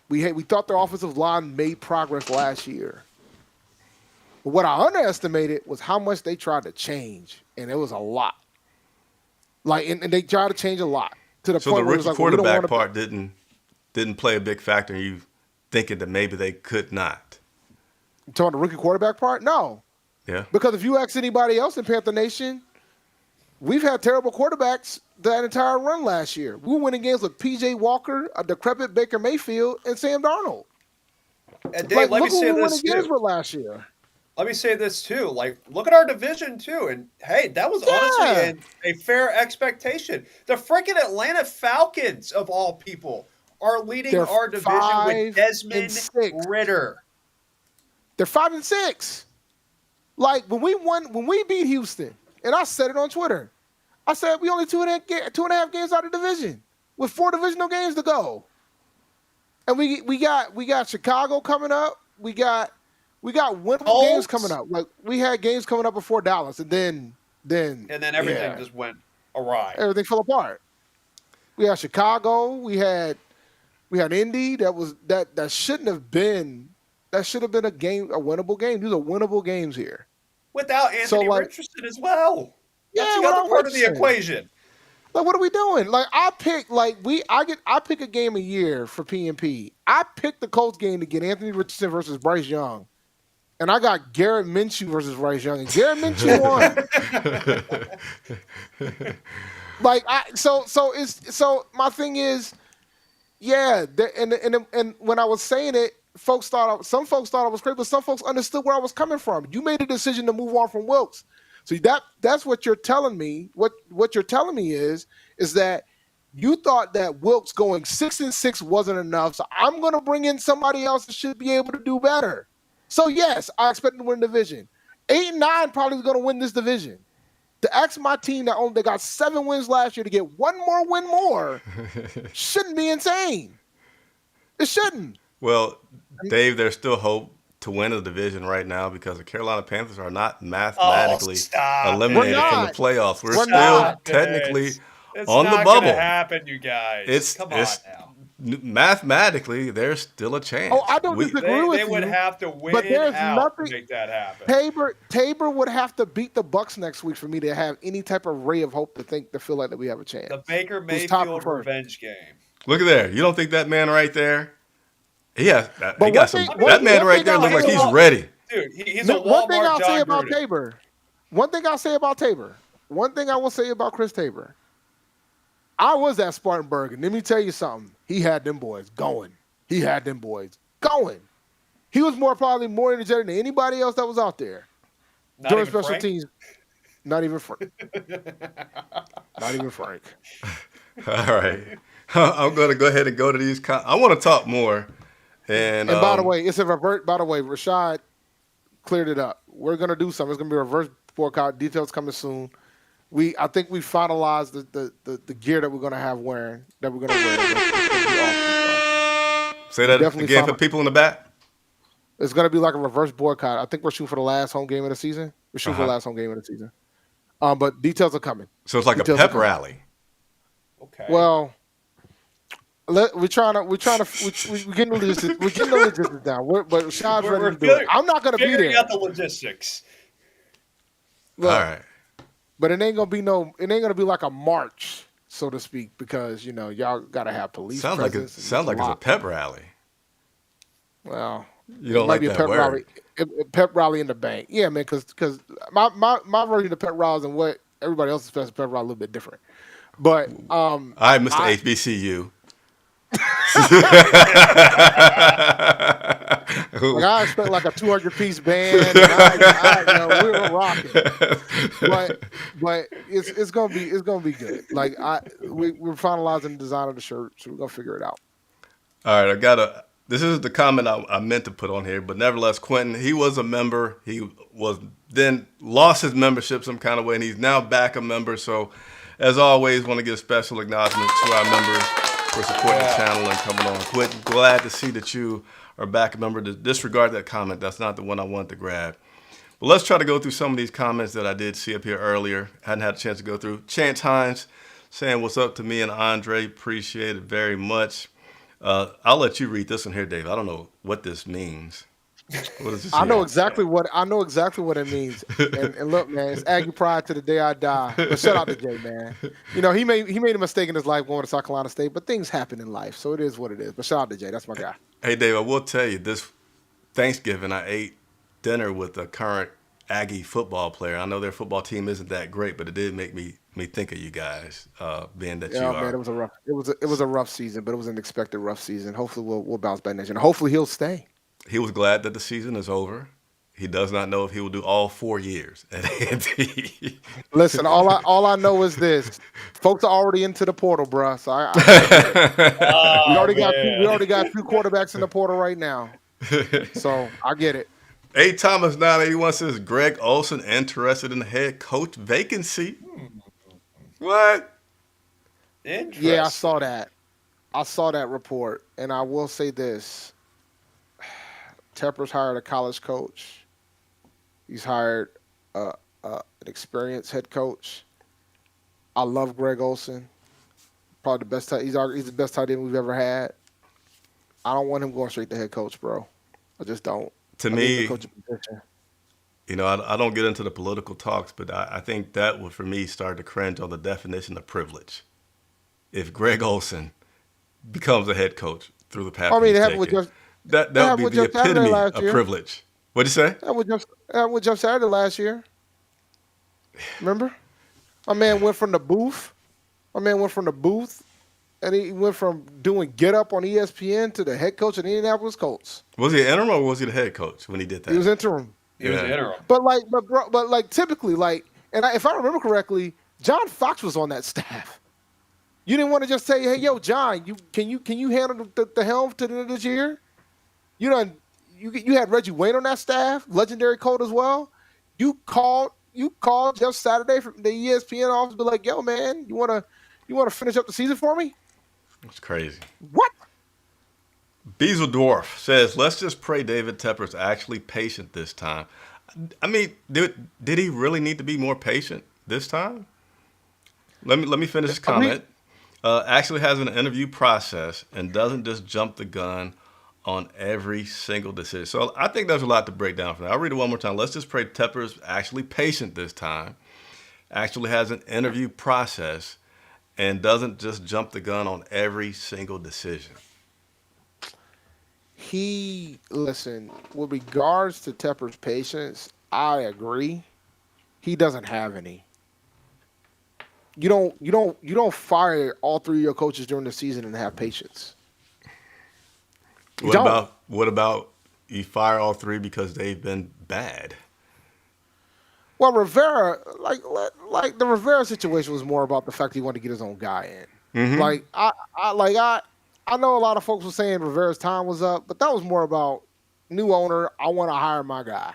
We thought their offensive line made progress last year. But what I underestimated was how much they tried to change, and it was a lot. And they tried to change a lot to the point where it was like, quarterback part didn't play a big factor in you thinking that maybe they could not. You talking about the rookie quarterback part? No. Yeah. Because if you ask anybody else in Panther Nation, we've had terrible quarterbacks that entire run last year. We were winning games with P.J. Walker, a decrepit Baker Mayfield, and Sam Darnold. And Dave, let me say this too. Games with last year. Let me say this too. Look at our division too. And hey, that was honestly a fair expectation. The freaking Atlanta Falcons, of all people, are leading our division with Desmond Ridder. They're 5-6. When we beat Houston, and I said it on Twitter, I said we only 2.5 games out of the division with 4 divisional games to go. And we got Chicago coming up. We got winnable games coming up. We had games coming up before Dallas, and then everything just went awry. Everything fell apart. We had Chicago. We had Indy. That shouldn't have been. That should have been a winnable game. These are winnable games here. Without Anthony Richardson as well. That's the other part of the equation. What are we doing? I pick a game a year for PNP. I picked the Colts game to get Anthony Richardson versus Bryce Young. And I got Garrett Minshew versus Bryce Young. And Garrett Minshew won. Like so my thing is, yeah, and when I was saying it, some folks thought I was crazy, but some folks understood where I was coming from. You made a decision to move on from Wilkes. So that's what you're telling me. What you're telling me is that you thought that Wilkes going 6-6 wasn't enough. So I'm gonna bring in somebody else that should be able to do better. So yes, I expect them to win the division. 8-9 probably gonna win this division. To ask my team that got 7 wins last year to get one more win more shouldn't be insane. It shouldn't. Well, Dave, there's still hope to win the division right now because the Carolina Panthers are not mathematically eliminated from the playoffs. We're still technically it's on the not bubble. Gonna happen, you guys. Come on now. Mathematically, there's still a chance. Oh, I don't disagree with you. They would have to win but there's out nothing, to make that happen. Tabor would have to beat the Bucks next week for me to have any type of ray of hope to feel like that we have a chance. The Baker Mayfield revenge game. Look at there. You don't think that man right there? Yeah, that man right there looks like he's ready. Dude, he's a Walmart One thing I'll say about Gruden. Tabor. One thing I will say about Chris Tabor. I was at Spartanburg, and let me tell you something. He had them boys going. He was probably more energetic than anybody else that was out there. During special teams. Not even Frank. Not even Frank. All right. I'm going to go ahead and go to these. I want to talk more. And by the way, it's a revert. By the way, Rashad cleared it up. We're going to do something. It's going to be a reverse boycott. Details coming soon. I think we finalized the gear that we're going to have wearing, that we're going to wear. Say that again for people in the back. It's going to be like a reverse boycott. I think we're shooting for the last home game of the season. We're shooting for the last home game of the season. But details are coming. So it's like a pep rally. Okay. Well, we're getting the logistics down. But Rashad's ready to do it. I'm not going to be there. Out the logistics. Look, all right. But it ain't gonna be like a march, so to speak, because y'all gotta have police. Sounds like it's a pep rally. Well, you don't like that pep word. Rally, pep rally in the bank, yeah, man. Because my version of pep rallies and what everybody else's pep rally a little bit different. But all right, Mr. HBCU. Like I expect like a 200-piece band. And we were rocking, but it's gonna be good. Like we're finalizing the design of the shirt, so we're gonna figure it out. All right, this is the comment I meant to put on here, but nevertheless, Quentin, he was a member. He was then lost his membership some kind of way, and he's now back a member. So, as always, want to give special acknowledgement to our members for supporting the channel and coming on. Quentin, glad to see that you are back a member. Disregard that comment. That's not the one I wanted to grab. But let's try to go through some of these comments that I did see up here earlier. Hadn't had a chance to go through. Chance Hines saying, "What's up to me and Andre? Appreciate it very much." I'll let you read this one here, Dave. I don't know what this means. What is this? I know exactly what it means. And look, man, it's Aggie pride to the day I die. But shout out to Jay, man. He made a mistake in his life going to South Carolina State, but things happen in life, so it is what it is. But shout out to Jay. That's my guy. Hey, Dave, I will tell you, this Thanksgiving I ate dinner with a current Aggie football player. I know their football team isn't that great, but it did make me think of you guys, being that you are. Man, it was a rough season, but it was an expected rough season. Hopefully we'll bounce back next year. And hopefully he'll stay. He was glad that the season is over. He does not know if he will do all 4 years at A&T. Listen, all I know is this: folks are already into the portal, bro. So we already got two quarterbacks in the portal right now. So I get it. A. Thomas 981 says Greg Olson interested in the head coach vacancy. What? Interesting. Yeah, I saw that. I saw that report, and I will say this: Tepper's hired a college coach. He's hired an experienced head coach. I love Greg Olson. Probably the best. He's the best tight end we've ever had. I don't want him going straight to head coach, bro. I just don't. To me, I don't get into the political talks, but I think that would, for me, start to cringe on the definition of privilege. If Greg Olson becomes a head coach through the path he's taken, that would be the epitome of privilege. What'd you say? That was Jeff Saturday last year. Remember? My man went from the booth My man went from the booth, and he went from doing Get Up on ESPN to the head coach of the Indianapolis Colts. Was he an interim or was he the head coach when he did that? He was interim. He was the interim. But typically, if I remember correctly, John Fox was on that staff. You didn't want to just say, "Hey, yo, John, can you handle the helm to the end of this year?" You had Reggie Wayne on that staff, legendary coach as well. You called just Saturday from the ESPN office, be like, "Yo, man, you wanna finish up the season for me?" It's crazy. What? Bezeldorf says, let's just pray David Tepper's actually patient this time. I mean, did he really need to be more patient this time? Let me finish this comment. Actually has an interview process and doesn't just jump the gun on every single decision. So I think there's a lot to break down from that. I'll read it one more time. Let's just pray Tepper's actually patient this time, actually has an interview process, and doesn't just jump the gun on every single decision. Listen, with regards to Tepper's patience, I agree. He doesn't have any. You don't fire all three of your coaches during the season and have patience. What about you fire all three because they've been bad? Well, Rivera, like the Rivera situation was more about the fact he wanted to get his own guy in. Mm-hmm. I know a lot of folks were saying Rivera's time was up, but that was more about new owner. I want to hire my guy,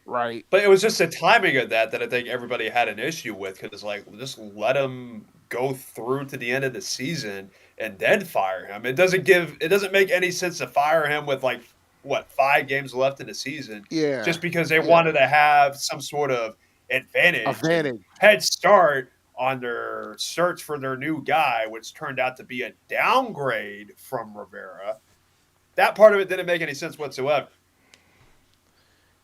right? But it was just the timing of that I think everybody had an issue with, because just let him go through to the end of the season and then fire him. It doesn't make any sense to fire him with 5 games left in the season. Yeah. Just because they wanted to have some sort of advantage, head start on their search for their new guy, which turned out to be a downgrade from Rivera. That part of it didn't make any sense whatsoever.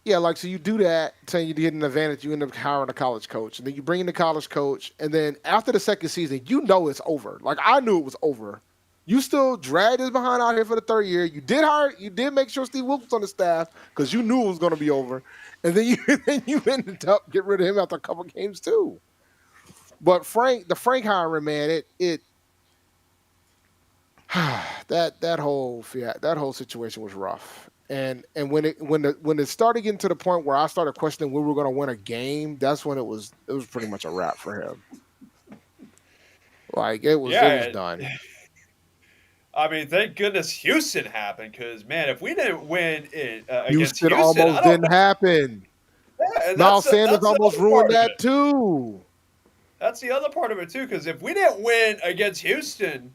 Yeah, so you do that, saying you get an advantage, you end up hiring a college coach, and then you bring in the college coach, and then after the second season, it's over. I knew it was over. You still dragged his behind out here for the third year. You did make sure Steve Wilkes was on the staff because you knew it was going to be over, and then you ended up getting rid of him after a couple games too. But the Frank hiring, man, that whole situation was rough. And when it started getting to the point where I started questioning when we were going to win a game, that's when it was pretty much a wrap for him. It was done. I mean, thank goodness Houston happened, because man, if we didn't win it against Houston almost didn't happen. Yeah, Miles Sanders almost ruined that too. That's the other part of it too, because if we didn't win against Houston,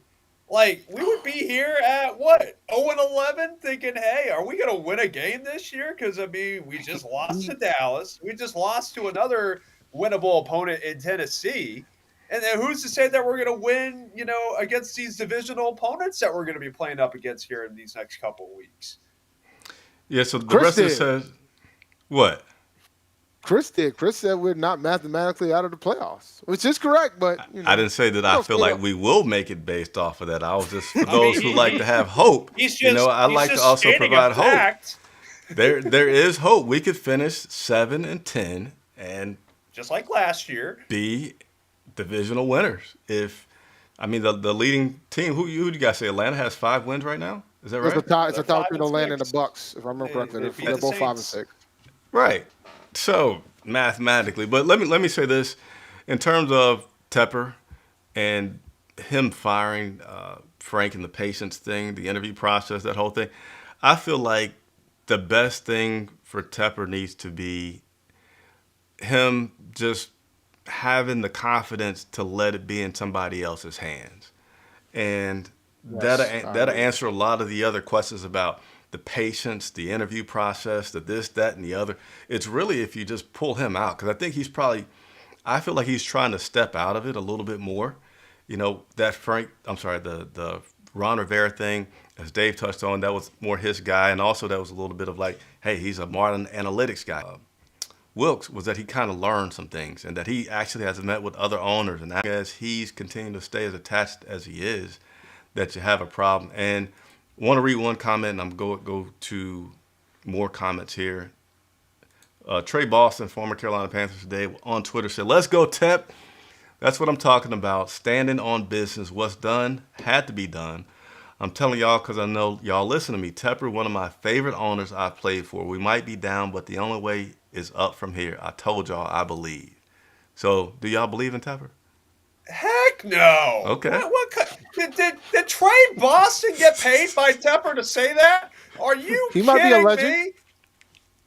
we would be here at 0-11, thinking, hey, are we going to win a game this year? Because we just lost to Dallas, we just lost to another winnable opponent in Tennessee, and then who's to say that we're going to win, against these divisional opponents that we're going to be playing up against here in these next couple of weeks? Yeah. So the rest of it says what? Chris did. Chris said we're not mathematically out of the playoffs, which is correct. But I didn't say that I feel like we will make it based off of that. I was just, for those who like to have hope. I like to also provide hope. There is hope. We could finish 7-10 and just like last year, be divisional winners. The leading team. Who do you guys say? Atlanta has 5 wins right now. Is that right? It's a top between Atlanta and the Bucks, if I remember correctly. They're both 5-6. Right. So mathematically, but let me say this, in terms of Tepper and him firing Frank and the patience thing, the interview process, that whole thing, I feel like the best thing for Tepper needs to be him just having the confidence to let it be in somebody else's hands, and that'll answer a lot of the other questions about the patience, the interview process, the this, that, and the other. It's really if you just pull him out, because I think I feel like he's trying to step out of it a little bit more. The Ron Rivera thing, as Dave touched on, that was more his guy, and also that was a little bit of hey, he's a modern analytics guy. Wilkes was that he kind of learned some things, and that he actually has met with other owners, and as he's continuing to stay as attached as he is, that you have a problem. And I want to read one comment, and I'm going to go to more comments here. Trey Boston, former Carolina Panthers today, on Twitter said, "Let's go, Tep. That's what I'm talking about. Standing on business. What's done had to be done. I'm telling y'all because I know y'all listen to me. Tepper, one of my favorite owners I've played for. We might be down, but the only way is up from here. I told y'all I believe. So, do y'all believe in Tepper? Heck no. Okay. Did Trey Boston get paid by Tepper to say that? Are you He might be a kidding legend. me?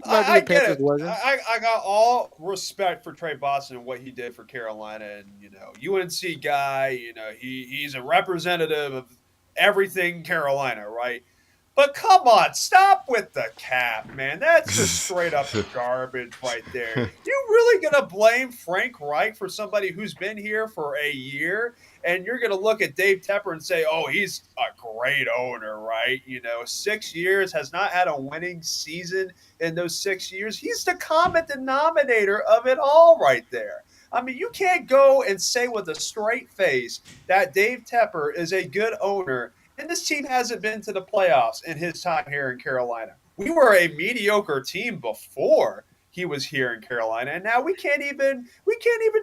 He might be I a get Panthers it. legend. I got all respect for Trey Boston and what he did for Carolina, and UNC guy. He's a representative of everything Carolina, right? But come on, stop with the cap, man. That's just straight up garbage right there. You really gonna blame Frank Reich for somebody who's been here for a year, and you're gonna look at Dave Tepper and say, "Oh, he's a great owner, right?" 6 years, has not had a winning season in those 6 years. He's the common denominator of it all, right there. I mean, you can't go and say with a straight face that Dave Tepper is a good owner, and this team hasn't been to the playoffs in his time here in Carolina. We were a mediocre team before he was here in Carolina, and now we can't even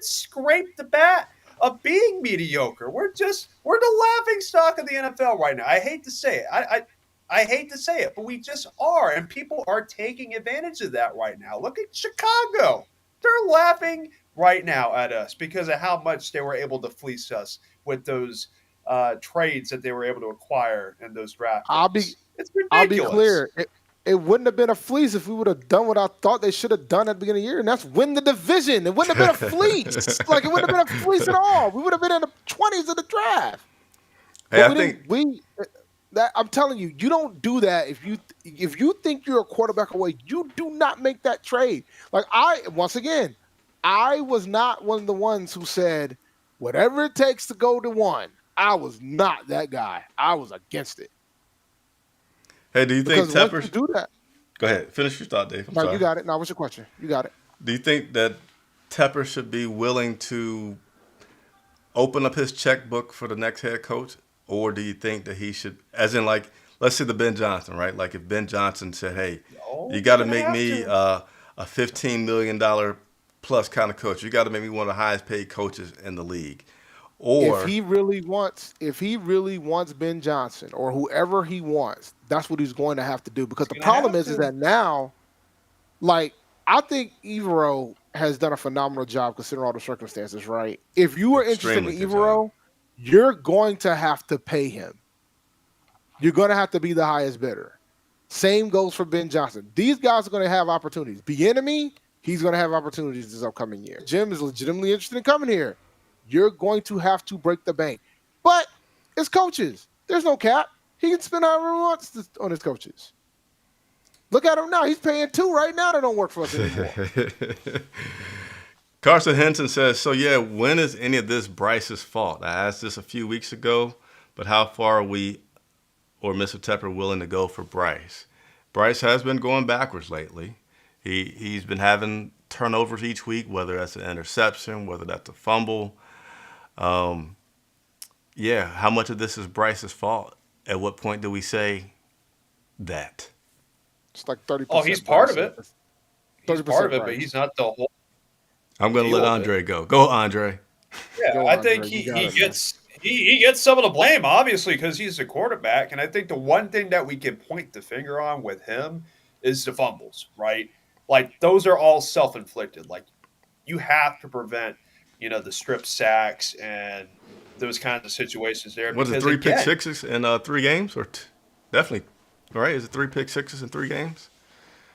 scrape the bat of being mediocre. We're the laughing stock of the NFL right now. I hate to say it. I hate to say it, but we just are, and people are taking advantage of that right now. Look at Chicago. They're laughing right now at us because of how much they were able to fleece us with those trades that they were able to acquire in those draft picks. It's I'll be ridiculous. clear. It wouldn't have been a fleece if we would have done what I thought they should have done at the beginning of the year, and that's win the division. It wouldn't have been a fleece. Like, it wouldn't have been a fleece at all. We would have been in the 20s of the draft. Hey, But I think I'm telling you, you don't do that if you think you're a quarterback away. You do not make that trade. Like, I was not one of the ones who said whatever it takes to go to one. I was not that guy. I was against it. Hey, do you think Because once Tepper? you do that, Go ahead. Finish your thought, Dave. I'm no, sorry. you got it. Now, what's your question? You got it. Do you think that Tepper should be willing to open up his checkbook for the next head coach, or do you think that he should, as in, like, let's say the Ben Johnson, right? Like, if Ben Johnson said, "Hey, you got to make me a $15 million plus kind of coach. You got to make me one of the highest paid coaches in the league," or If he really wants Ben Johnson or whoever he wants, that's what he's going to have to do. Because the problem is that now, like, I think Evero has done a phenomenal job considering all the circumstances, right? If you are interested in Extremely good Evero, you're going to have to pay him. You're going to have to be the highest bidder. Same goes for Ben Johnson. These guys are going to have opportunities. Bieniemy, he's going to have opportunities this upcoming year. Jim is legitimately interested in coming here. You're going to have to break the bank. But it's coaches. There's no cap. He can spend however he wants on his coaches. Look at him now. He's paying $2 right now that don't work for us anymore. Carson Henson says, "So yeah, when is any of this Bryce's fault?" I asked this a few weeks ago, but how far are we or Mr. Tepper willing to go for Bryce? Bryce has been going backwards lately. He's been having turnovers each week, whether that's an interception, whether that's a fumble. Yeah, how much of this is Bryce's fault? At what point do we say that? It's like 30%. Oh, he's part of it. 30% He's part of it, Bryce. but he's not the whole. I'm going to let Andre go. Go, Andre. Yeah, Go, I think Andre. he gets some of the blame, obviously, because he's the quarterback. And I think the one thing that we can point the finger on with him is the fumbles, right? Like, those are all self-inflicted. Like, you have to prevent, the strip sacks and those kinds of situations there. Was it 3 pick sixes in 3 games? Or definitely, right? Is it 3 pick sixes in 3 games?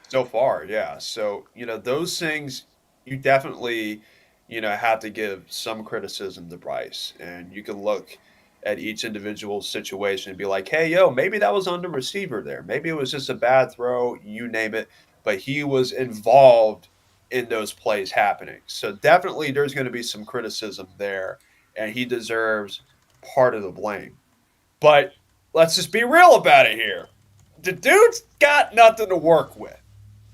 So far, yeah. So, those things you definitely, have to give some criticism to Bryce. And you can look at each individual situation and be like, hey, maybe that was on the receiver there. Maybe it was just a bad throw, you name it. But he was involved in those plays happening. So definitely there's going to be some criticism there. And he deserves part of the blame. But let's just be real about it here. The dude's got nothing to work with.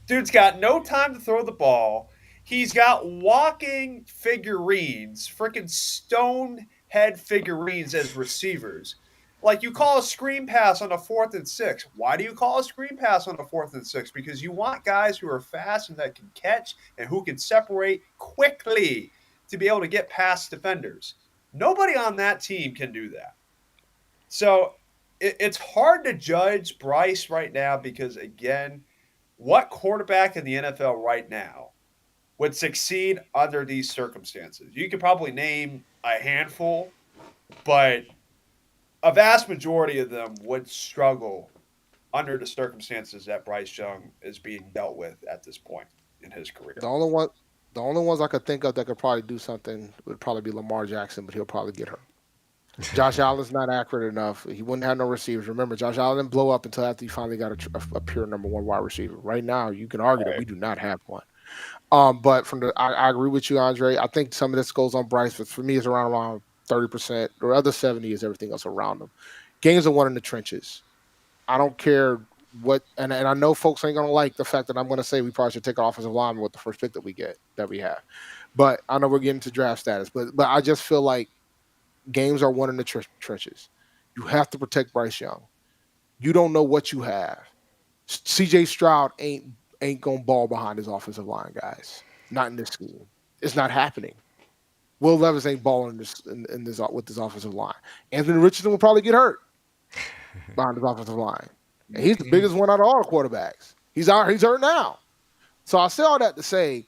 Dude's got no time to throw the ball. He's got walking figurines, freaking stone head figurines as receivers. Like, you call a screen pass on a 4th and 6. Why do you call a screen pass on a 4th and 6? Because you want guys who are fast and that can catch and who can separate quickly. to be able to get past defenders. Nobody on that team can do that. So it's hard to judge Bryce right now because, again, what quarterback in the NFL right now would succeed under these circumstances? You could probably name a handful, but a vast majority of them would struggle under the circumstances that Bryce Young is being dealt with at this point in his career. The only ones I could think of that could probably do something would probably be Lamar Jackson, but he'll probably get hurt. Josh Allen's not accurate enough. He wouldn't have no receivers. Remember, Josh Allen didn't blow up until after he finally got a pure number one wide receiver. Right now, you can argue that we do not have one. But I agree with you, Andre. I think some of this goes on Bryce, but for me, it's around 30%. The other 70 is everything else around him. Games are won in the trenches. I don't care what, and I know folks ain't gonna like the fact that I'm gonna say we probably should take an offensive lineman with the first pick that we have. But I know we're getting to draft status, but I just feel like games are won in the trenches. You have to protect Bryce Young. You don't know what you have. C.J. Stroud ain't gonna ball behind his offensive line, guys. Not in this scheme. It's not happening. Will Levis ain't balling in this with this offensive line. Anthony Richardson will probably get hurt behind his offensive line. And he's the biggest one out of all the quarterbacks. He's hurt now. So I say all that to say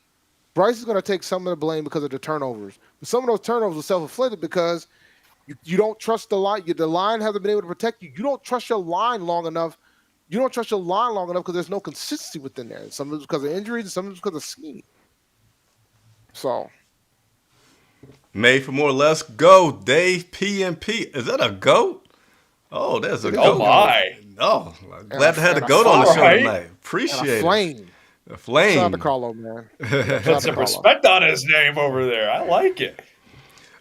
Bryce is going to take some of the blame because of the turnovers. But some of those turnovers are self-inflicted because you don't trust the line. The line hasn't been able to protect you. You don't trust your line long enough. You don't trust your line long enough because there's no consistency within there. Some of it's because of injuries and some of it's because of scheme. So. Made for more. Let's go. Dave PMP. Is that a GOAT? Oh, there's a GOAT. Oh, my. Oh, glad to have a GOAT on the show tonight. Appreciate it. A flame. Shout out to Carlo, man. Put some respect on his name over there. I like it.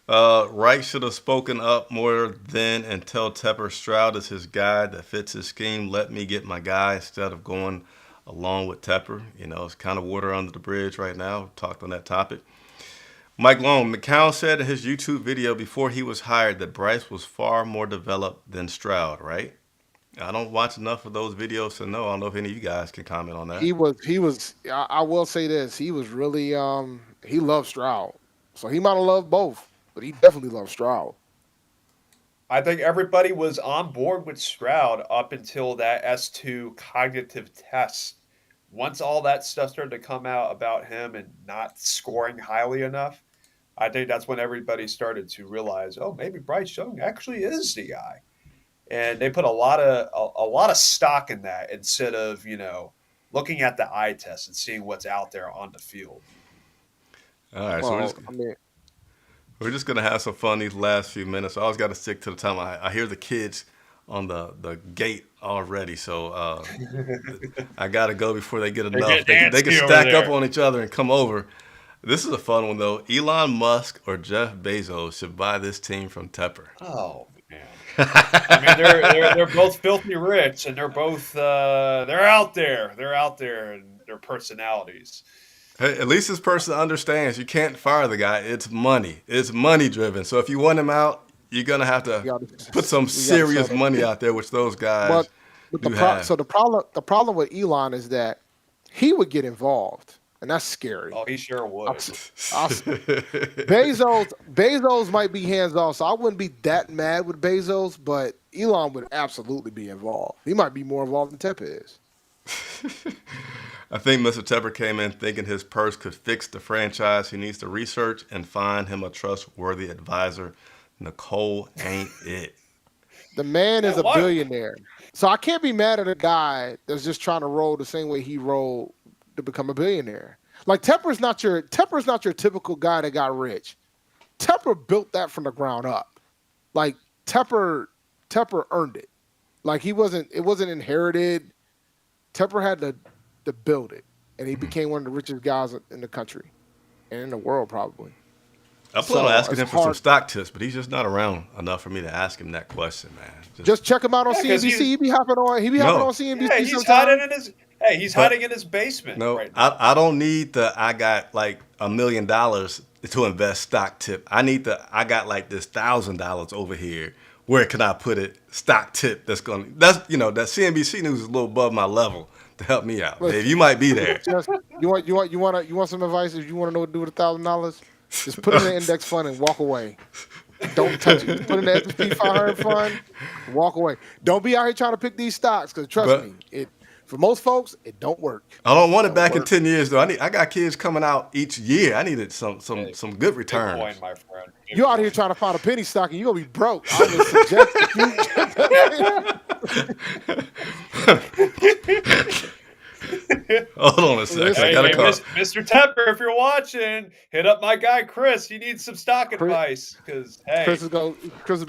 Reich should have spoken up more then and tell Tepper Stroud is his guy that fits his scheme. Let me get my guy instead of going along with Tepper. You know, it's kind of water under the bridge right now. Talked on that topic. Mike Long, McCown said in his YouTube video before he was hired that Bryce was far more developed than Stroud, right? I don't watch enough of those videos to know. I don't know if any of you guys can comment on that. He was. I will say this. He was really. He loved Stroud, so he might have loved both, but he definitely loved Stroud. I think everybody was on board with Stroud up until that S2 cognitive test. Once all that stuff started to come out about him and not scoring highly enough, I think that's when everybody started to realize, oh, maybe Bryce Young actually is the guy. And they put a lot of stock in that instead of, looking at the eye test and seeing what's out there on the field. All right, so we're just gonna have some fun these last few minutes. I always got to stick to the time. I hear the kids on the gate already, so I gotta go before they get enough. They can stack up on each other and come over. This is a fun one though. Elon Musk or Jeff Bezos should buy this team from Tepper. Oh man. I mean, they're both filthy rich, and they're both they're out there. They're out there, and their personalities. Hey, at least this person understands you can't fire the guy. It's money. It's money driven. So if you want him out, you're gonna have to put some serious money out there, which those guys do have. So the problem with Elon is that he would get involved. And that's scary. Oh, he sure would. Bezos might be hands off, so I wouldn't be that mad with Bezos, but Elon would absolutely be involved. He might be more involved than Tepper is. I think Mr. Tepper came in thinking his purse could fix the franchise. He needs to research and find him a trustworthy advisor. Nicole ain't it. The man is a billionaire. So I can't be mad at a guy that's just trying to roll the same way he rolled to become a billionaire. Like Tepper's not your typical guy that got rich. Tepper built that from the ground up. Like Tepper earned it. Like it wasn't inherited. Tepper had to build it, and he became one of the richest guys in the country and in the world probably. I plan on asking him for some stock tips, but he's just not around enough for me to ask him that question, man. Just check him out on CNBC. He be hopping on CNBC. Yeah, he's hiding in his. Hey, he's hiding in his basement right now. I don't need I got like $1 million to invest stock tip. I got like this $1,000 over here. Where can I put it? Stock tip that CNBC news is a little above my level to help me out. Dave, you might be there. You want some advice if you want to know what to do with $1,000? Just put it in the index fund and walk away. Don't touch it. Just put it in the S&P 500 fund and walk away. Don't be out here trying to pick these stocks because trust But me, for most folks, it don't work. I don't want it Don't back in work. 10 years though. I got kids coming out each year. I needed some good returns. Bitcoin, my friend. You out here trying to find a penny stock and you're gonna be broke. I would suggest that you Hold on a second. I got a call. Mr. Tepper, if you're watching, hit up my guy Chris. He needs some stock advice because hey, Chris is about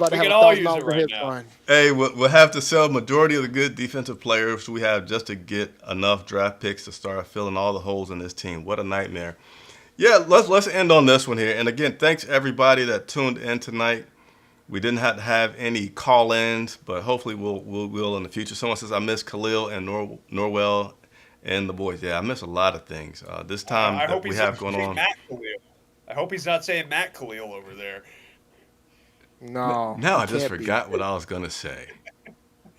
to we have can all use $1,000 it right his now. fund. Hey, we'll have to sell majority of the good defensive players we have just to get enough draft picks to start filling all the holes in this team. What a nightmare. Yeah, let's end on this one here. And again, thanks everybody that tuned in tonight. We didn't have to have any call-ins, but hopefully we'll in the future. Someone says I miss Khalil and Norwell and the boys. Yeah, I miss a lot of things. This time that we have going on. Matt Khalil. I hope he's not saying Matt Khalil over there. No. Now I it just can't be. forgot what I was gonna say.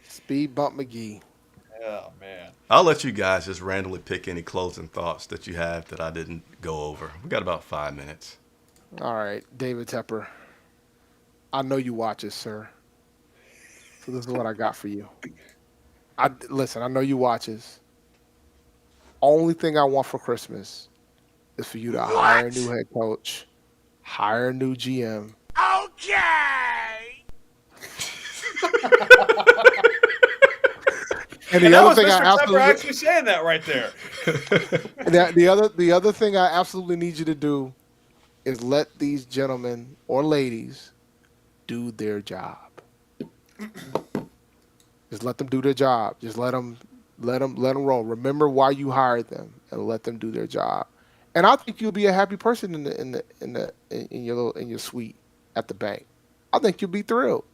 Speed bump McGee. Oh man. I'll let you guys just randomly pick any closing thoughts that you have that I didn't go over. We got about 5 minutes. All right, David Tepper. I know you watch us, sir. So this is what I got for you. Listen, I know you watch us. Only thing I want for Christmas is for you to hire a new head coach, hire a new GM. Okay. And And the that other was thing Mr. I Tepper absolutely actually saying that right there. the other thing I absolutely need you to do is let these gentlemen or ladies do their job. Just let them do their job. Just let them roll. Remember why you hired them and let them do their job. And I think you'll be a happy person in your suite at the bank. I think you'll be thrilled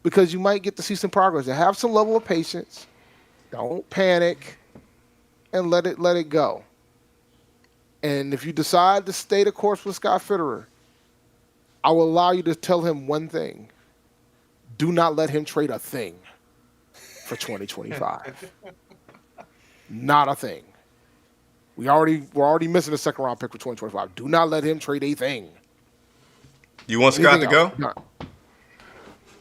because you might get to see some progress and have some level of patience. Don't panic and let it go. And if you decide to stay the course with Scott Fitterer, I will allow you to tell him one thing. Do not let him trade a thing for 2025. Not a thing. We're already missing a second round pick for 2025. Do not let him trade a thing. You want Scott to go? No.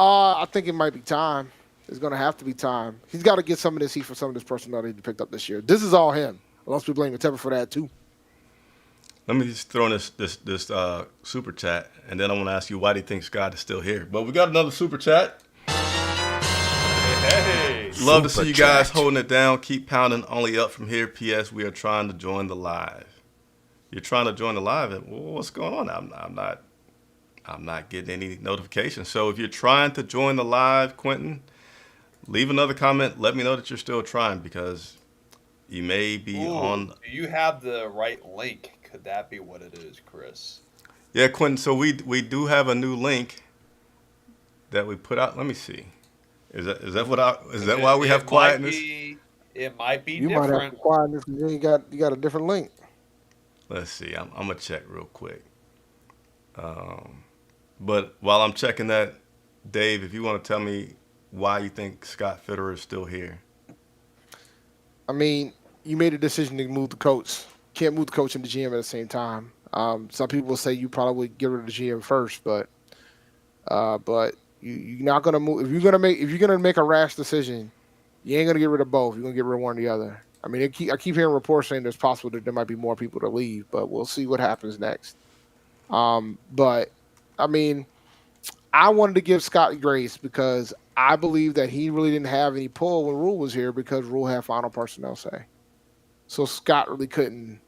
I think it might be time. It's going to have to be time. He's got to get some of this heat for some of this personnel that he picked up this year. This is all him. Unless we blame Tepper for that too. Let me just throw in this super chat, and then I want to ask you why do you think Scott is still here? But we got another super chat. Hey. Love to see Super you guys chat. holding it down. Keep pounding. Only up from here. P.S. We are trying to join the live. You're trying to join the live. What's going on? I'm not getting any notifications. So if you're trying to join the live, Quentin, leave another comment. Let me know that you're still trying because you may be on. Do you have the right link? Could that be what it is, Chris? Yeah, Quentin. So we do have a new link that we put out. Let me see. Is that why we have quietness? It might be You might have different. quietness because you got a different link. Let's see. I'm gonna check real quick. But while I'm checking that, Dave, if you want to tell me why you think Scott Fitterer is still here. I mean, you made a decision to move the coach. Can't move the coach and the GM at the same time. Some people will say you probably would get rid of the GM first, but you're not gonna move. If you're gonna make a rash decision, you ain't gonna get rid of both. You're gonna get rid of one or the other. I mean, I keep hearing reports saying there's possible that there might be more people to leave, but we'll see what happens next. But I mean, I wanted to give Scott grace because I believe that he really didn't have any pull when Rule was here because Rule had final personnel say. So Scott really couldn't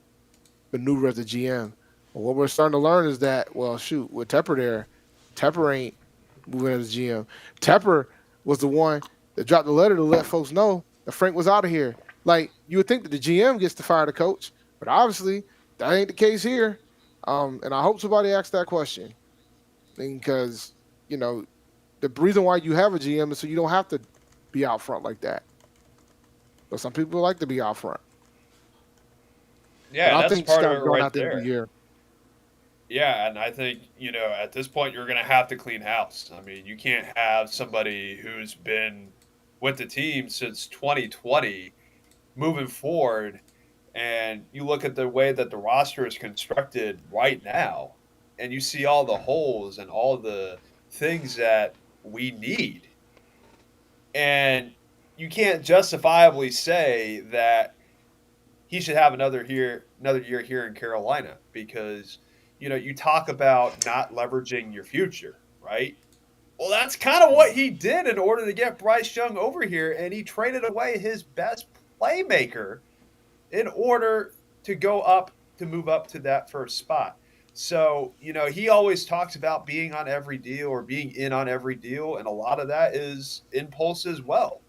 maneuver as a GM. But what we're starting to learn is that, well, shoot, with Tepper there, Tepper ain't moving as a GM. Tepper was the one that dropped the letter to let folks know that Frank was out of here. Like, you would think that the GM gets to fire the coach, but obviously that ain't the case here. And I hope somebody asks that question because, you know, the reason why you have a GM is so you don't have to be out front like that. But some people like to be out front. Yeah, But I that's think part Scott of it going right out there there. the year. Yeah, and I think, at this point, you're going to have to clean house. I mean, you can't have somebody who's been with the team since 2020 moving forward, and you look at the way that the roster is constructed right now. and you see all the holes and all the things that we need. And you can't justifiably say that he should have another year here in Carolina because you talk about not leveraging your future, right? Well, that's kind of what he did in order to get Bryce Young over here, and he traded away his best playmaker in order to move up to that first spot. So, he always talks about being on every deal or being in on every deal, and a lot of that is impulse as well.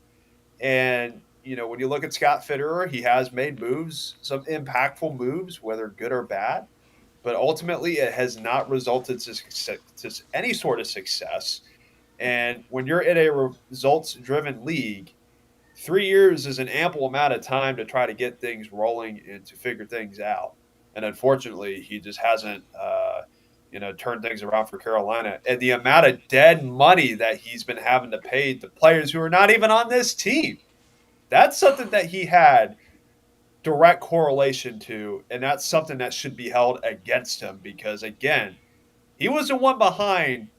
And, when you look at Scott Fitterer, he has made moves, some impactful moves, whether good or bad, but ultimately it has not resulted to any sort of success. And when you're in a results driven league, 3 years is an ample amount of time to try to get things rolling and to figure things out. And unfortunately, he just hasn't, turned things around for Carolina. And the amount of dead money that he's been having to pay to players who are not even on this team, that's something that he had direct correlation to. And that's something that should be held against him because, again, he was the one behind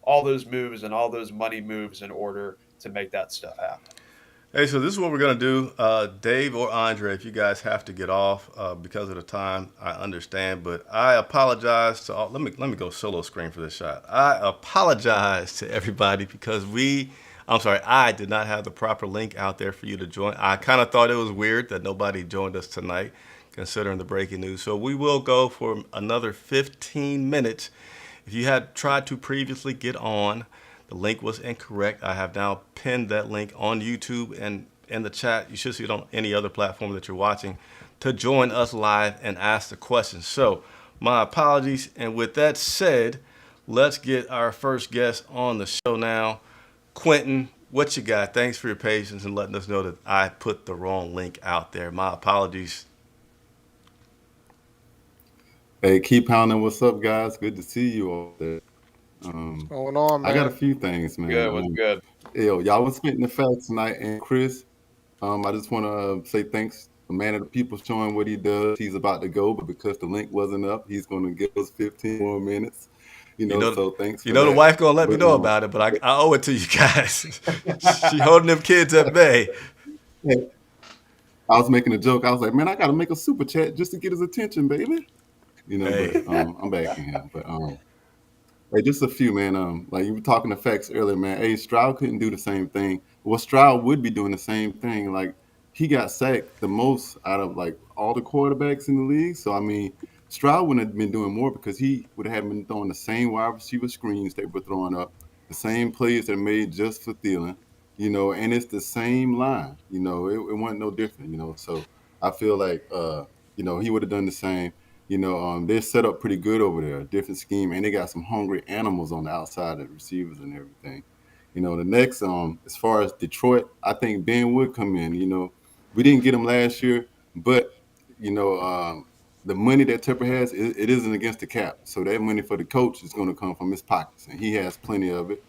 all those moves and all those money moves in order to make that stuff happen. Hey, so this is what we're gonna do. Dave or Andre, if you guys have to get off because of the time, I understand. But I apologize to all. Let me go solo screen for this shot. I apologize to everybody because I'm sorry, I did not have the proper link out there for you to join. I kind of thought it was weird that nobody joined us tonight, considering the breaking news. So we will go for another 15 minutes. If you had tried to previously get on, the link was incorrect. I have now pinned that link on YouTube and in the chat. You should see it on any other platform that you're watching to join us live and ask the questions. So my apologies. And with that said, let's get our first guest on the show now. Quentin, what you got? Thanks for your patience and letting us know that I put the wrong link out there. My apologies. Hey, keep pounding. What's up, guys? Good to see you all there. What's going on, man? I got a few things, man. Good, was good. Y'all was spitting the facts tonight, and Chris, I just want to say thanks. The man of the people showing what he does. He's about to go, but because the link wasn't up, he's going to give us 15 more minutes. So thanks for the that. wife gonna let me know about it, but I owe it to you guys. She holding them kids at bay. Hey, I was making a joke. I was like, man, I got to make a super chat just to get his attention, baby. Hey. But I'm back in here. But hey, just a few, man. Like you were talking the facts earlier, man. Hey, Stroud couldn't do the same thing. Well, Stroud would be doing the same thing. Like he got sacked the most out of like all the quarterbacks in the league. So I mean, Stroud wouldn't have been doing more because he would have been throwing the same wide receiver screens they were throwing up, the same plays they're made just for Thielen, and it's the same line. It wasn't no different. So I feel like he would have done the same. They're set up pretty good over there, a different scheme, and they got some hungry animals on the outside of the receivers and everything. The next, as far as Detroit, I think Ben would come in. We didn't get him last year, but the money that Tepper has, it isn't against the cap. So that money for the coach is going to come from his pockets, and he has plenty of it.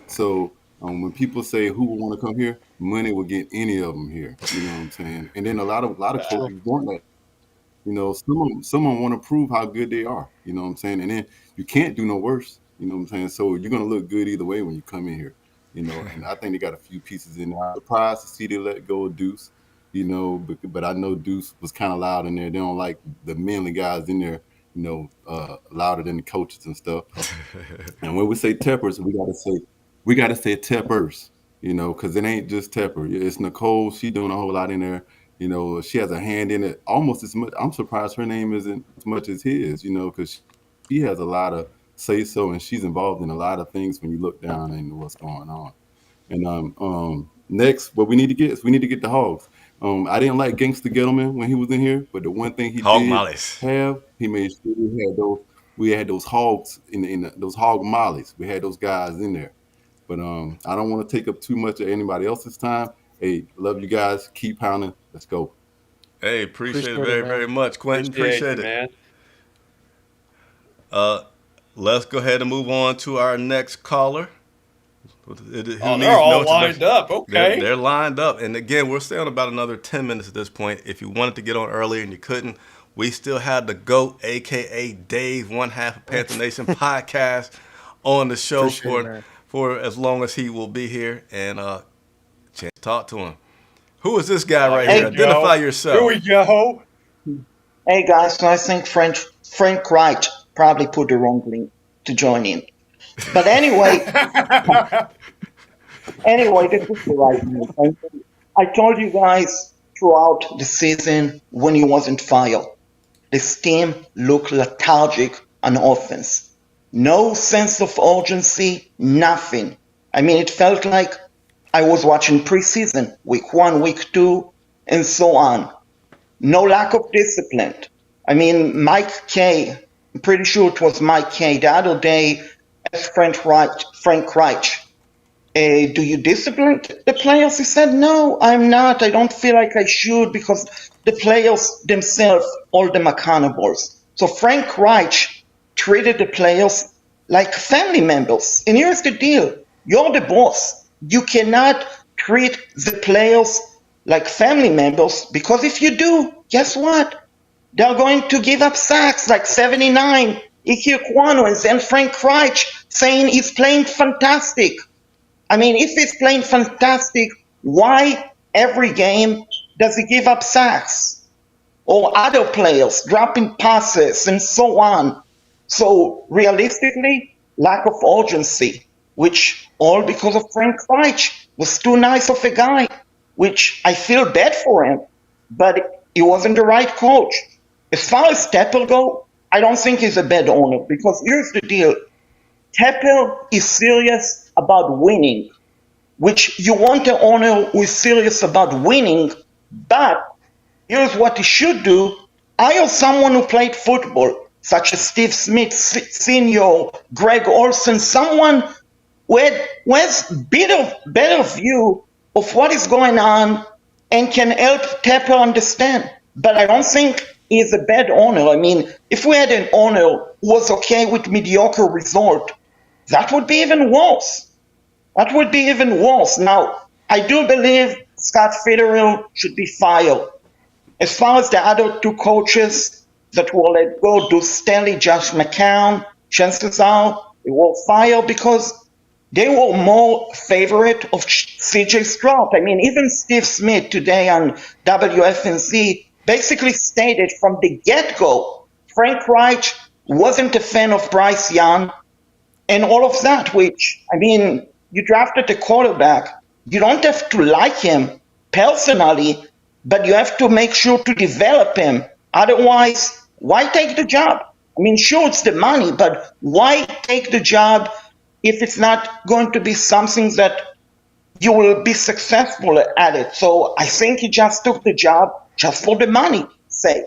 So when people say who will want to come here, money will get any of them here. You know what I'm saying? And then a lot of coaches want that. Someone want to prove how good they are. You know what I'm saying? And then you can't do no worse. You know what I'm saying? So you're gonna look good either way when you come in here. And I think they got a few pieces in there. I'm surprised to see they let go of Deuce. But I know Deuce was kind of loud in there. They don't like the manly guys in there. Louder than the coaches and stuff. And when we say Teppers, we gotta say Teppers. Because it ain't just Tepper. It's Nicole. She doing a whole lot in there. She has a hand in it almost as much. I'm surprised her name isn't as much as his, because she has a lot of say so and she's involved in a lot of things when you look down and what's going on. And next, what we need to get is the Hogs. I didn't like Gangsta Gettleman when he was in here, but the one thing he Hog did mollies. he made sure we had those hogs in those hog mollies. We had those guys in there. But I don't want to take up too much of anybody else's time. Hey, love you guys. Keep pounding. Let's go. Hey, appreciate it very, very much, Quentin. Appreciate Appreciate it, man. Let's go ahead and move on to our next caller. They're all lined up. Okay. They're lined up. And again, we're staying about another 10 minutes at this point. If you wanted to get on earlier and you couldn't, We still have the GOAT, aka Dave, one half of Panther Nation podcast, on the show Appreciate it, man. for as long as he will be here, and chance to talk to him. Who is this guy Oh, right here here? we go. Identify Here yourself. we go. Hey guys, so I think Frank Reich probably put the wrong link to join in. But anyway, this is the right move. I told you guys throughout the season when he wasn't fired, this team looked lethargic on offense. No sense of urgency, nothing. I mean, it felt like I was watching preseason, week 1, week 2, and so on. No lack of discipline. I mean, Mike K, I'm pretty sure it was Mike K, the other day asked Frank Reich, do you discipline the players? He said, no, I'm not. I don't feel like I should because the players themselves hold them accountable. So Frank Reich treated the players like family members. And here's the deal. You're the boss. You cannot treat the players like family members because if you do, guess what? They're going to give up sacks like 79. Ike Ekwonu and then Frank Reich saying he's playing fantastic. I mean, if he's playing fantastic, why every game does he give up sacks? Or other players dropping passes and so on. So realistically, lack of urgency, which all because of Frank Reich was too nice of a guy, which I feel bad for him, but he wasn't the right coach. As far as Tepper go, I don't think he's a bad owner because here's the deal. Tepper is serious about winning, which you want an owner who is serious about winning, but here's what he should do. Hire someone who played football, such as Steve Smith Sr., Greg Olsen, someone who has better view of what is going on and can help Tepper understand. But I don't think he's a bad owner. I mean, if we had an owner who was okay with mediocre result, that would be even worse. Now, I do believe Scott Fitterell should be fired. As far as the other two coaches that were let go, Deuce Staley, Josh McCown, chances are they were fired because they were more favorite of CJ Stroud. I mean, even Steve Smith today on WFNZ basically stated from the get-go, Frank Reich wasn't a fan of Bryce Young and all of that, which, I mean, you drafted a quarterback. You don't have to like him personally, but you have to make sure to develop him. Otherwise, why take the job? I mean, sure, it's the money, but why take the job if it's not going to be something that you will be successful at it? So I think he just took the job just for the money sake.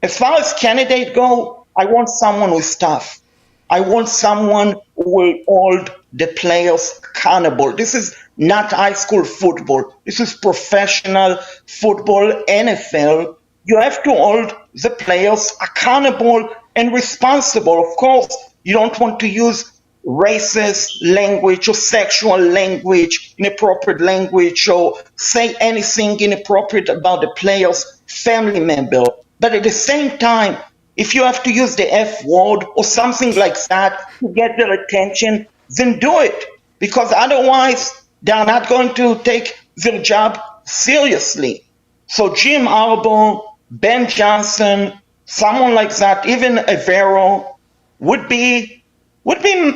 As far as candidates go, I want someone who's tough. I want someone who will hold the players accountable. This is not high school football. This is professional football, NFL. You have to hold the players accountable and responsible. Of course, you don't want to use racist language or sexual language, inappropriate language, or say anything inappropriate about the player's family member. But at the same time, if you have to use the F word or something like that to get their attention, then do it. Because otherwise, they're not going to take their job seriously. So Jim Harbaugh, Ben Johnson, someone like that, even Avero, would be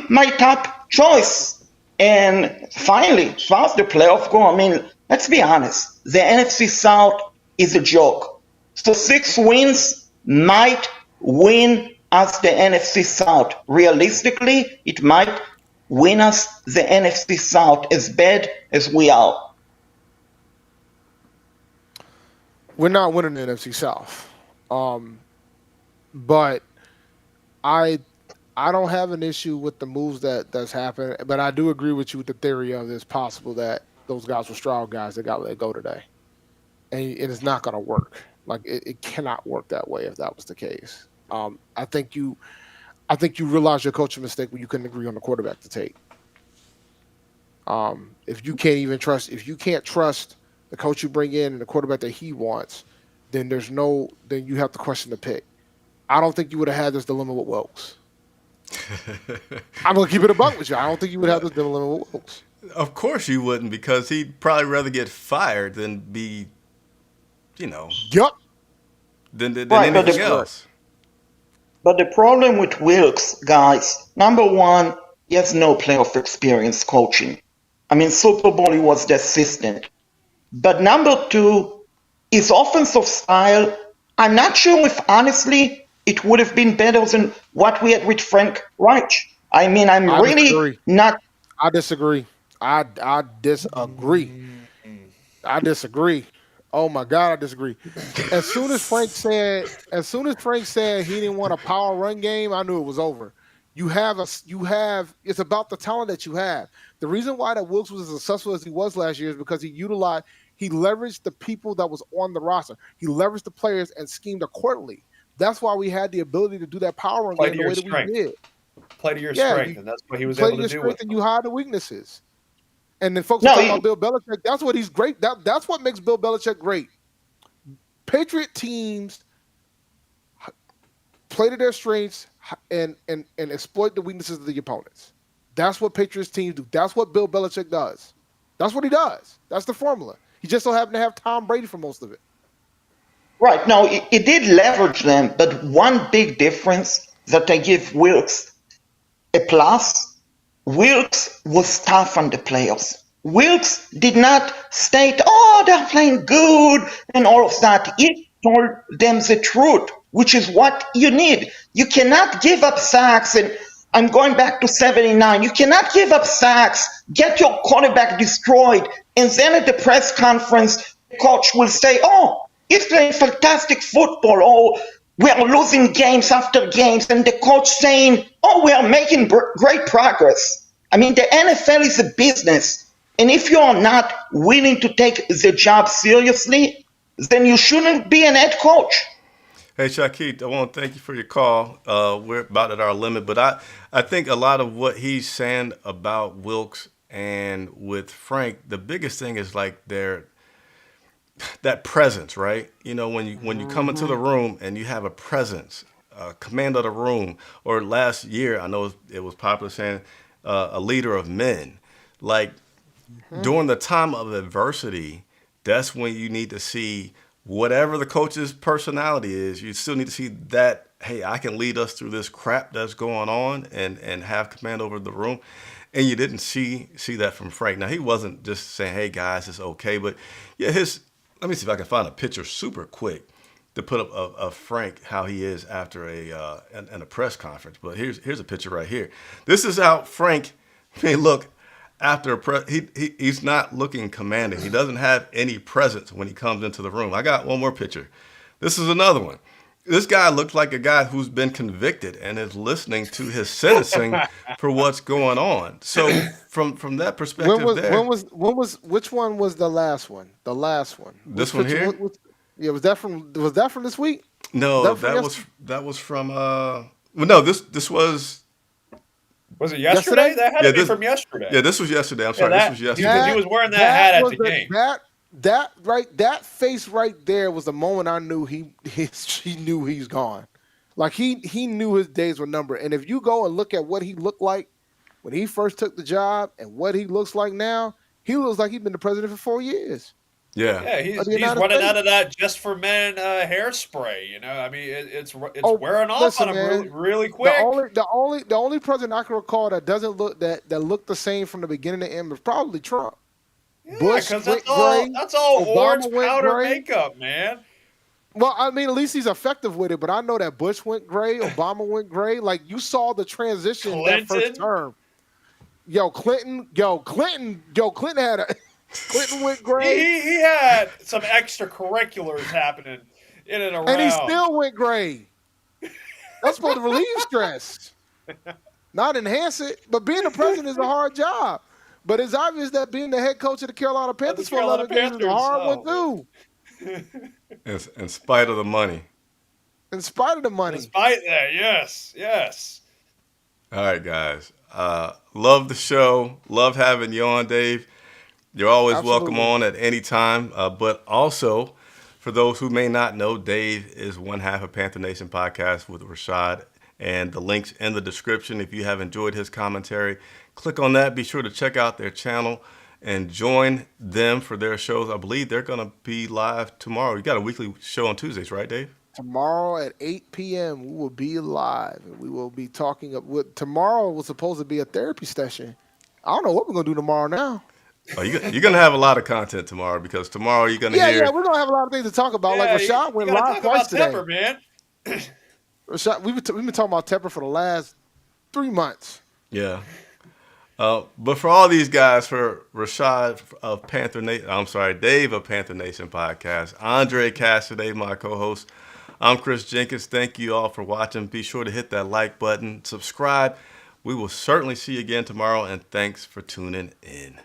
my top choice. And finally, as far as the playoff go, I mean, let's be honest. The NFC South is a joke. So 6 wins might win us the NFC South. Realistically, it might win us the NFC South as bad as we are. We're not winning the NFC South. But I don't have an issue with the moves that's happened, but I do agree with you with the theory of it's possible that those guys were Stroud guys that got let go today. And it's not going to work. Like it cannot work that way if that was the case. I think you realize your coaching mistake when you couldn't agree on the quarterback to take. If you can't trust the coach you bring in and the quarterback that he wants, then then you have to question the pick. I don't think you would have had this dilemma with Wilkes. I'm gonna keep it a buck with you. I don't think you would have this dilemma with Wilkes. Of course you wouldn't, because he'd probably rather get fired than be, Yup. than Right, but anything else. But the problem with Wilkes, guys, number one, he has no playoff experience coaching. I mean, Super Bowl, he was the assistant. But number two, his offensive style, I'm not sure if, honestly, it would have been better than what we had with Frank Reich. I mean, I'm really disagree. not. I disagree. I disagree. I disagree. Oh my God, I disagree. As soon as Frank said he didn't want a power run game, I knew it was over. It's about the talent that you have. The reason why that Wilkes was as successful as he was last year is because he leveraged the people that was on the roster. He leveraged the players and schemed accordingly. That's why we had the ability to do that power run game the way that we did. Play to your strength, and that's what he was able to do. And you hide the weaknesses. And then folks talk about Bill Belichick. That's what he's great. That's what makes Bill Belichick great. Patriot teams play to their strengths and exploit the weaknesses of the opponents. That's what Patriots teams do. That's what Bill Belichick does. That's what he does. That's the formula. He just so happened to have Tom Brady for most of it. Right. No, it did leverage them, but one big difference that I give Wilkes a plus, Wilkes was tough on the players. Wilkes did not state, they're playing good and all of that. He told them the truth, which is what you need. You cannot give up sacks, and I'm going back to 79. You cannot give up sacks, get your quarterback destroyed, and then at the press conference, the coach will say, he's playing fantastic football, we are losing games after games, and the coach saying, we are making great progress. I mean, the NFL is a business, and if you are not willing to take the job seriously, then you shouldn't be an head coach. Hey, Shaquille, I want to thank you for your call. We're about at our limit, but I think a lot of what he's saying about Wilkes and with Frank, the biggest thing is like that presence, right? When you come into the room and you have a presence, command of the room, or last year, I know it was popular saying a leader of men. Like during the time of adversity, that's when you need to see whatever the coach's personality is. You still need to see that, hey, I can lead us through this crap that's going on and have command over the room. And you didn't see that from Frank. Now, he wasn't just saying, hey, guys, it's okay. But, yeah, let me see if I can find a picture super quick to put up of Frank, how he is after a press conference. But here's a picture right here. This is how Frank may look after a press. He's not looking commanding. He doesn't have any presence when he comes into the room. I got one more picture. This is another one. This guy looks like a guy who's been convicted and is listening to his sentencing for what's going on. So from that perspective, which one was the last one? The last one. This one here. Was that from this week? No, that was from. No, this was. Was it yesterday? That had to be from yesterday. Yeah, this was yesterday. I'm sorry, this was yesterday. He was wearing that hat at the game. That face right there was the moment I knew he knew he's gone. Like he knew his days were numbered. And if you go and look at what he looked like when he first took the job and what he looks like now, he looks like he's been the president for 4 years. Yeah, he's running out of that Just for Men hairspray. I mean, it's wearing off on him really quick. The only president I can recall that doesn't look that looked the same from the beginning to end was probably Trump. Yeah, because that's all orange powder makeup, man. Well, I mean, at least he's effective with it. But I know that Bush went gray, Obama went gray. Like you saw the transition that first term. Clinton had a. Clinton went gray. He had some extracurriculars happening in and around. And he still went gray. That's supposed to relieve stress, not enhance it. But being the president is a hard job. But it's obvious that being the head coach of the Carolina Panthers for 11 games is a hard one, too. In spite of the money. In spite of the money. In spite of that, yes. All right, guys. Love the show. Love having you on, Dave. You're always welcome on at any time. But also, For those who may not know, Dave is one half of Panther Nation podcast with Rashad, and the link's in the description. If you have enjoyed his commentary, click on that. Be sure to check out their channel and join them for their shows. I believe they're going to be live tomorrow. You got a weekly show on Tuesdays, right, Dave? Tomorrow at 8 p.m. we will be live. We will be talking. Tomorrow was supposed to be a therapy session. I don't know what we're going to do tomorrow now. Oh, you're going to have a lot of content tomorrow because tomorrow you're going to hear. Yeah, we're going to have a lot of things to talk about. Like Rashad went live twice today. Tepper, man. Rashad, we've been talking about Tepper for the last 3 months. Yeah. But for all these guys, for Rashad of Dave of Panther Nation podcast, Andre Cassidy, my co-host, I'm Chris Jenkins. Thank you all for watching. Be sure to hit that like button, subscribe. We will certainly see you again tomorrow, and thanks for tuning in.